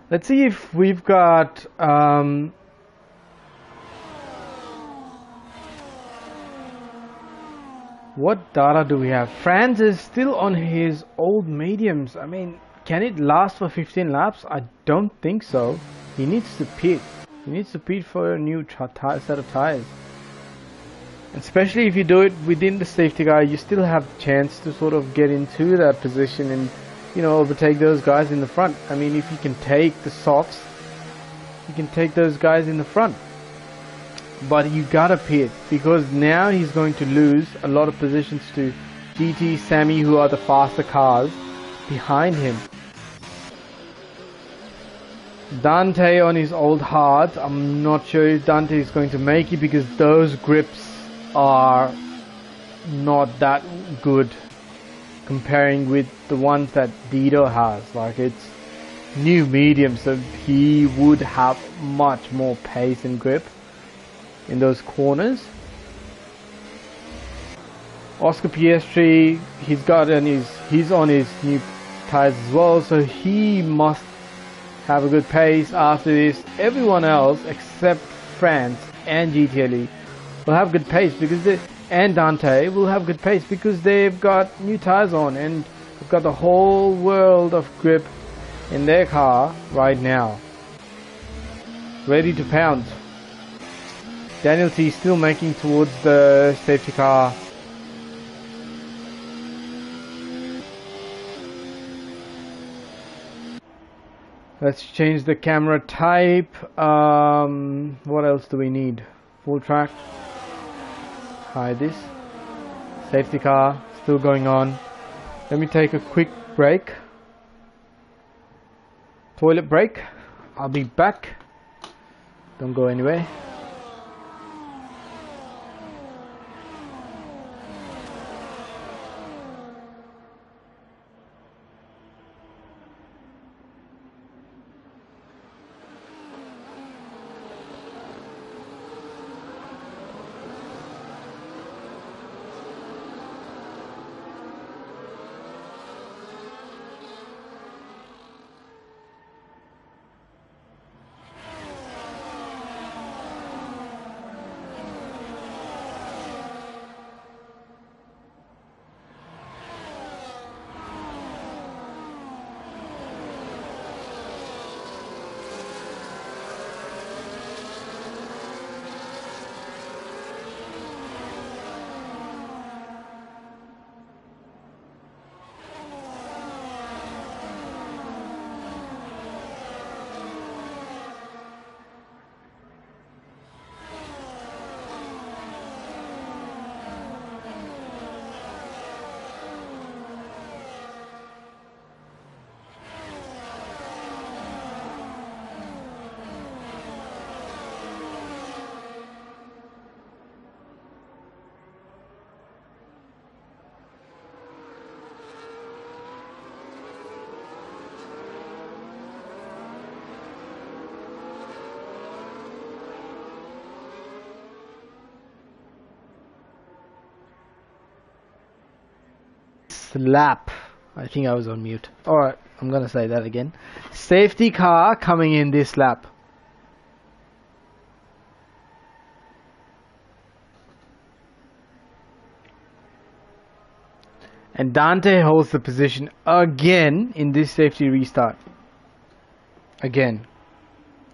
Let's see if we've got what data do we have? Franz is still on his old mediums. I mean, can it last for 15 laps? I don't think so. He needs to pit. He needs to pit for a new set of tires. Especially if you do it within the safety car, you still have a chance to sort of get into that position and, you know, overtake those guys in the front. I mean, if you can take the softs, you can take those guys in the front. But you gotta pit, because now he's going to lose a lot of positions to GT, Sammy, who are the faster cars behind him. Dante on his old hards. I'm not sure if Dante is going to make it, because those grips are not that good comparing with the ones that D2 has. Like, it's new medium, so he would have much more pace and grip in those corners. Oscar PS3, he's on his new tires as well, so he must have a good pace after this. Everyone else except France and GTLE will have good pace because and Dante will have good pace because they've got new tires on and they've got the whole world of grip in their car right now, ready to pounce. Daniel T still making towards the safety car. Let's change the camera type. What else do we need? Full track. Hide this. Safety car still going on. Let me take a quick break. Toilet break. I'll be back. Don't go anywhere. Lap. I think I was on mute. Alright, I'm gonna say that again. Safety car coming in this lap. And Dante holds the position again in this safety restart. Again.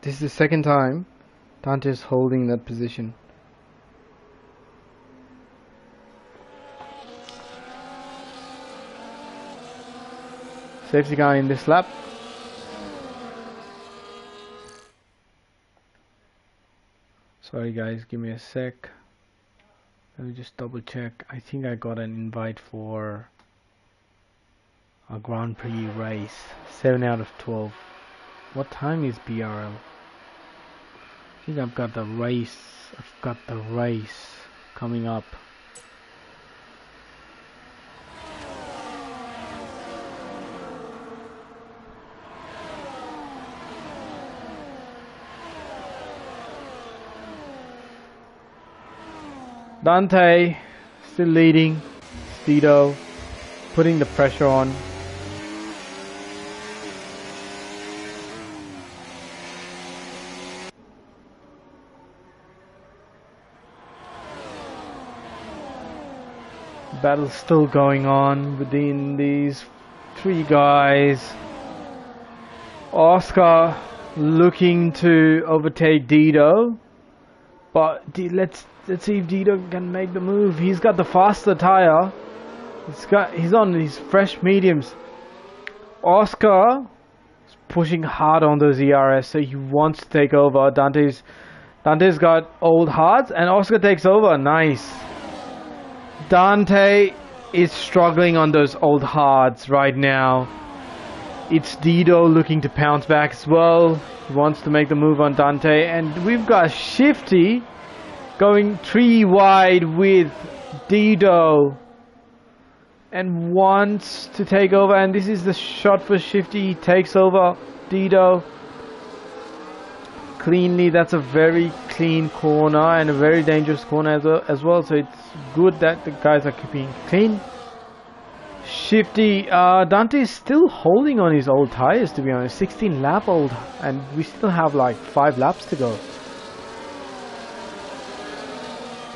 This is the second time Dante is holding that position. Safety car in this lap. Sorry guys, give me a sec. Let me just double check. I think I got an invite for a Grand Prix race. 7 out of 12. What time is BRL? I think I've got the race. Coming up. Dante still leading. D2S putting the pressure on. Battle still going on within these three guys. Oscar looking to overtake D2S, but let's see if D2S can make the move. He's got the faster tire. He's on his fresh mediums. Oscar is pushing hard on those ERS, so he wants to take over. Dante's got old hards, and Oscar takes over. Nice. Dante is struggling on those old hards right now. It's D2S looking to pounce back as well. He wants to make the move on Dante, and we've got Shifty going 3 wide with D2S and wants to take over, and this is the shot for Shifty. He takes over D2S cleanly. That's a very clean corner and a very dangerous corner as well, so it's good that the guys are keeping clean. Shifty, Dante is still holding on his old tires, to be honest. 16 lap old, and we still have like 5 laps to go.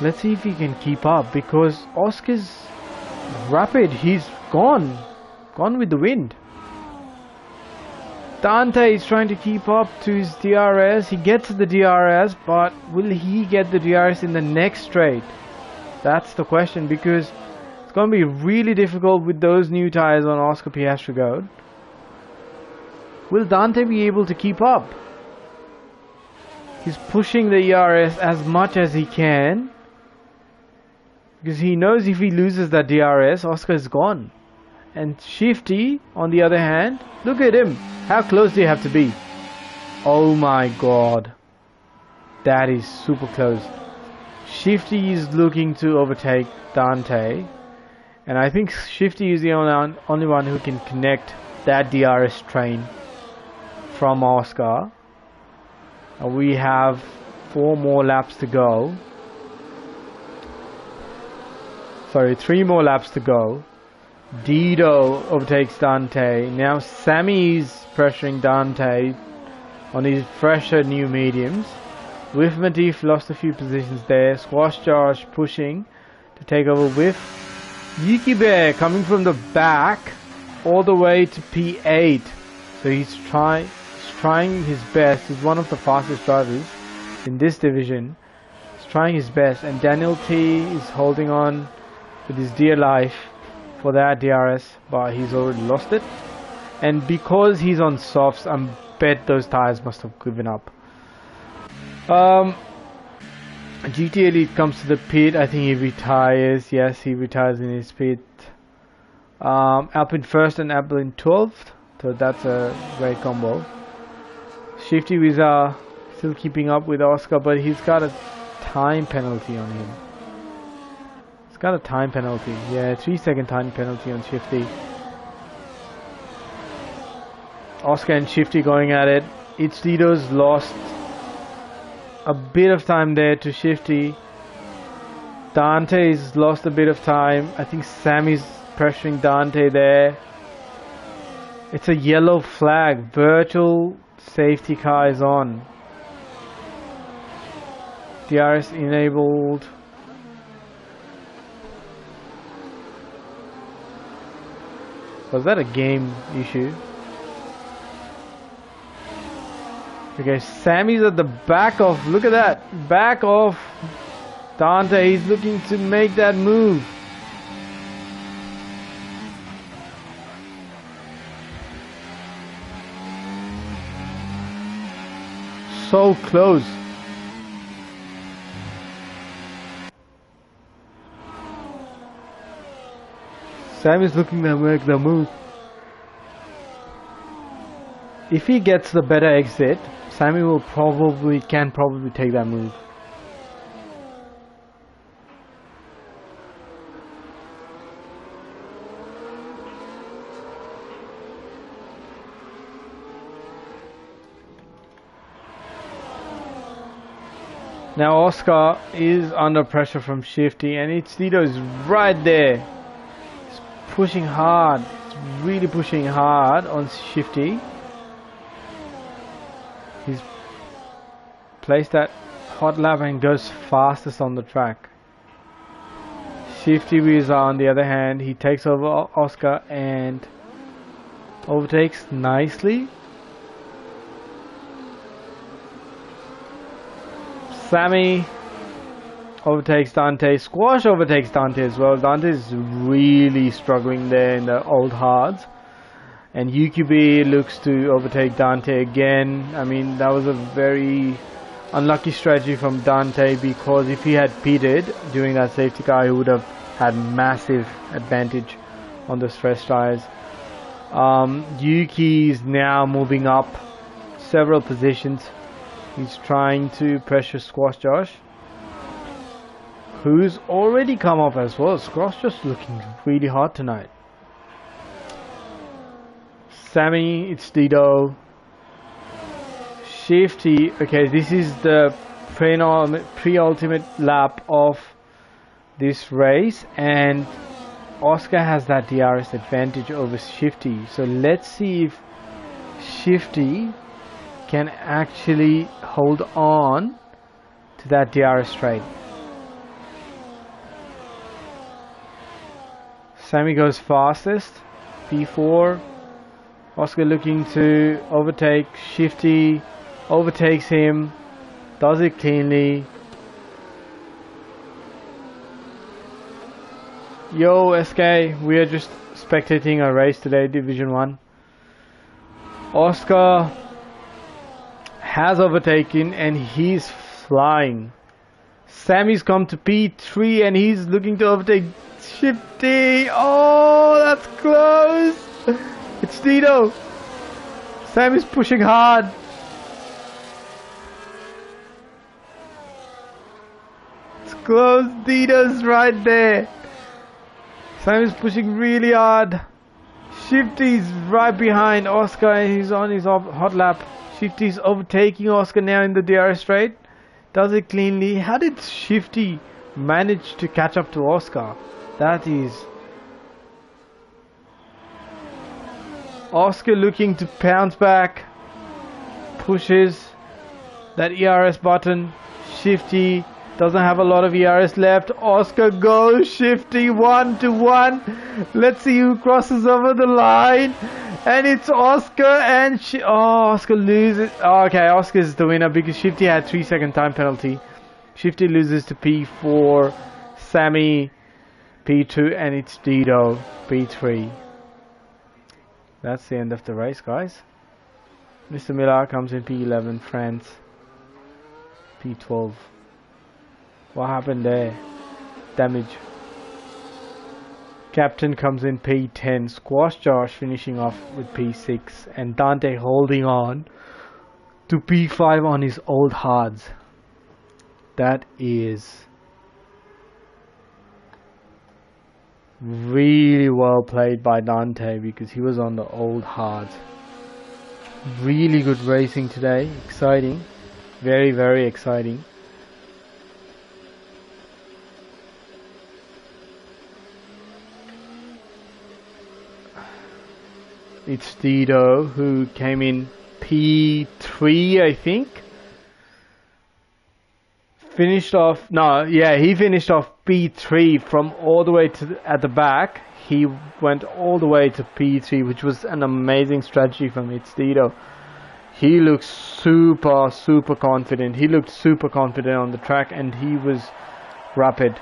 Let's see if he can keep up, because Oscar's rapid. He's gone with the wind. Dante is trying to keep up to his DRS. He gets the DRS, but will he get the DRS in the next straight? That's the question, because it's going to be really difficult with those new tires on Oscar Piastri Gold. Will Dante be able to keep up? He's pushing the ERS as much as he can, because he knows if he loses that DRS, Oscar is gone. And Shifty, on the other hand, look at him. How close do you have to be? Oh my god. That is super close. Shifty is looking to overtake Dante. And I think Shifty is the only one who can connect that DRS train from Oscar. And we have 4 more laps to go. Sorry, 3 more laps to go. Dido overtakes Dante. Now Sammy is pressuring Dante on his fresher new mediums. With Matif lost a few positions there. Squash Josh pushing to take over with Yuki Bear coming from the back all the way to P8. So he's trying his best. He's one of the fastest drivers in this division. He's trying his best, and Daniel T is holding on with his dear life for that DRS, but he's already lost it. And because he's on softs, I bet those tires must have given up. GT Elite comes to the pit. I think he retires. Yes, he retires in his pit. Alpine first and Alpine 12th, so that's a great combo. Shifty Visa still keeping up with Oscar, but he's got a time penalty on him. Got a time penalty. Yeah, 3-second time penalty on Shifty. Oscar and Shifty going at it. Itzdito's lost a bit of time there to Shifty. Dante's lost a bit of time. I think Sammy's pressuring Dante there. It's a yellow flag. Virtual safety car is on. DRS enabled. Was that a game issue? Okay, Sammy's at the back of, look at that, back of Dante. He's looking to make that move. So close. Sam is looking to make the move. If he gets the better exit, Sammy can probably take that move. Now Oscar is under pressure from Shifty, and Itzdito is right there. Pushing hard, it's really pushing hard on Shifty. He's placed that hot lap and goes fastest on the track. Shifty Visa on the other hand, he takes over Oscar and overtakes nicely. Sammy overtakes Dante. Squash overtakes Dante as well. Dante is really struggling there in the old hards. And UQB looks to overtake Dante again. I mean, that was a very unlucky strategy from Dante, because if he had pitted during that safety car, he would have had massive advantage on the fresh tires. Yuki is now moving up several positions. He's trying to pressure Squash Josh, who's already come up as well. Squash Josh looking really hot tonight. Sammy, it's Dido. Shifty. Okay, this is the pre-ultimate lap of this race, and Oscar has that DRS advantage over Shifty. So let's see if Shifty can actually hold on to that DRS straight. Sammy goes fastest, P4. Oscar looking to overtake Shifty, overtakes him, does it cleanly. Yo SK, we are just spectating a race today, Division 1. Oscar has overtaken and he's flying. Sammy's come to P3 and he's looking to overtake Shifty. Oh, that's close. It's Dito. Sammy's pushing hard. It's close. Dito's right there. Sammy's pushing really hard. Shifty's right behind Oscar and he's on his hot lap. Shifty's overtaking Oscar now in the DRS straight. Does it cleanly. How did Shifty manage to catch up to Oscar? That is... Oscar looking to pounce back. Pushes that ERS button. Shifty doesn't have a lot of ERS left. Oscar goes. Shifty 1-1. Let's see who crosses over the line. And it's Oscar and Oscar loses. Oh, okay, Oscar is the winner because Shifty had 3-second time penalty. Shifty loses to P4, Sammy P2, and it's Dito P3. That's the end of the race, guys. Mr. Miller comes in P11, France P12. What happened there? Damage. Captain comes in P10. Squash Josh finishing off with P6. And Dante holding on to P5 on his old hards. That is really well played by Dante because he was on the old hards. Really good racing today. Exciting. Very, very exciting. It's Dito who came in P3, I think. Finished off, no, yeah, he finished off P3 from all the way to at the back. He went all the way to P3, which was an amazing strategy from It's Dito. He looks super confident. He looked super confident on the track and he was rapid.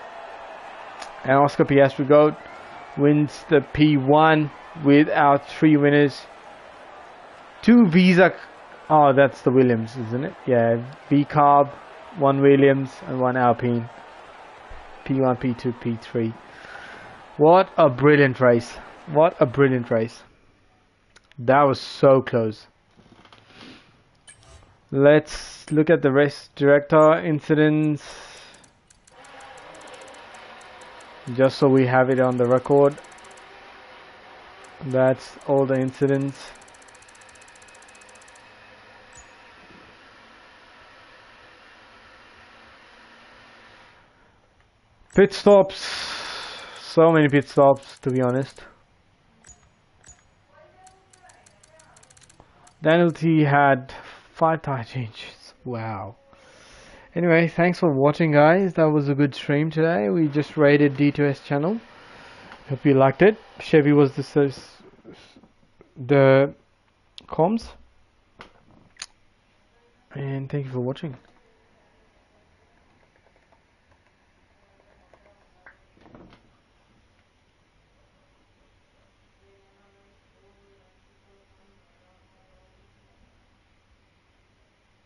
And Oscar Piastri Goat wins the P1 with our 3 winners. 2 Visa, oh, that's the Williams, isn't it? Yeah, V Carb, 1 Williams and 1 Alpine. P1, P2, P3. What a brilliant race. What a brilliant race. That was so close. Let's look at the race director incidents, just so we have it on the record. That's all the incidents. Pit stops. So many pit stops, to be honest. Daniel T had 5 tire changes. Wow. Anyway, thanks for watching, guys. That was a good stream today. We just rated D2S channel. Hope you liked it. Chevy was the comms. And thank you for watching.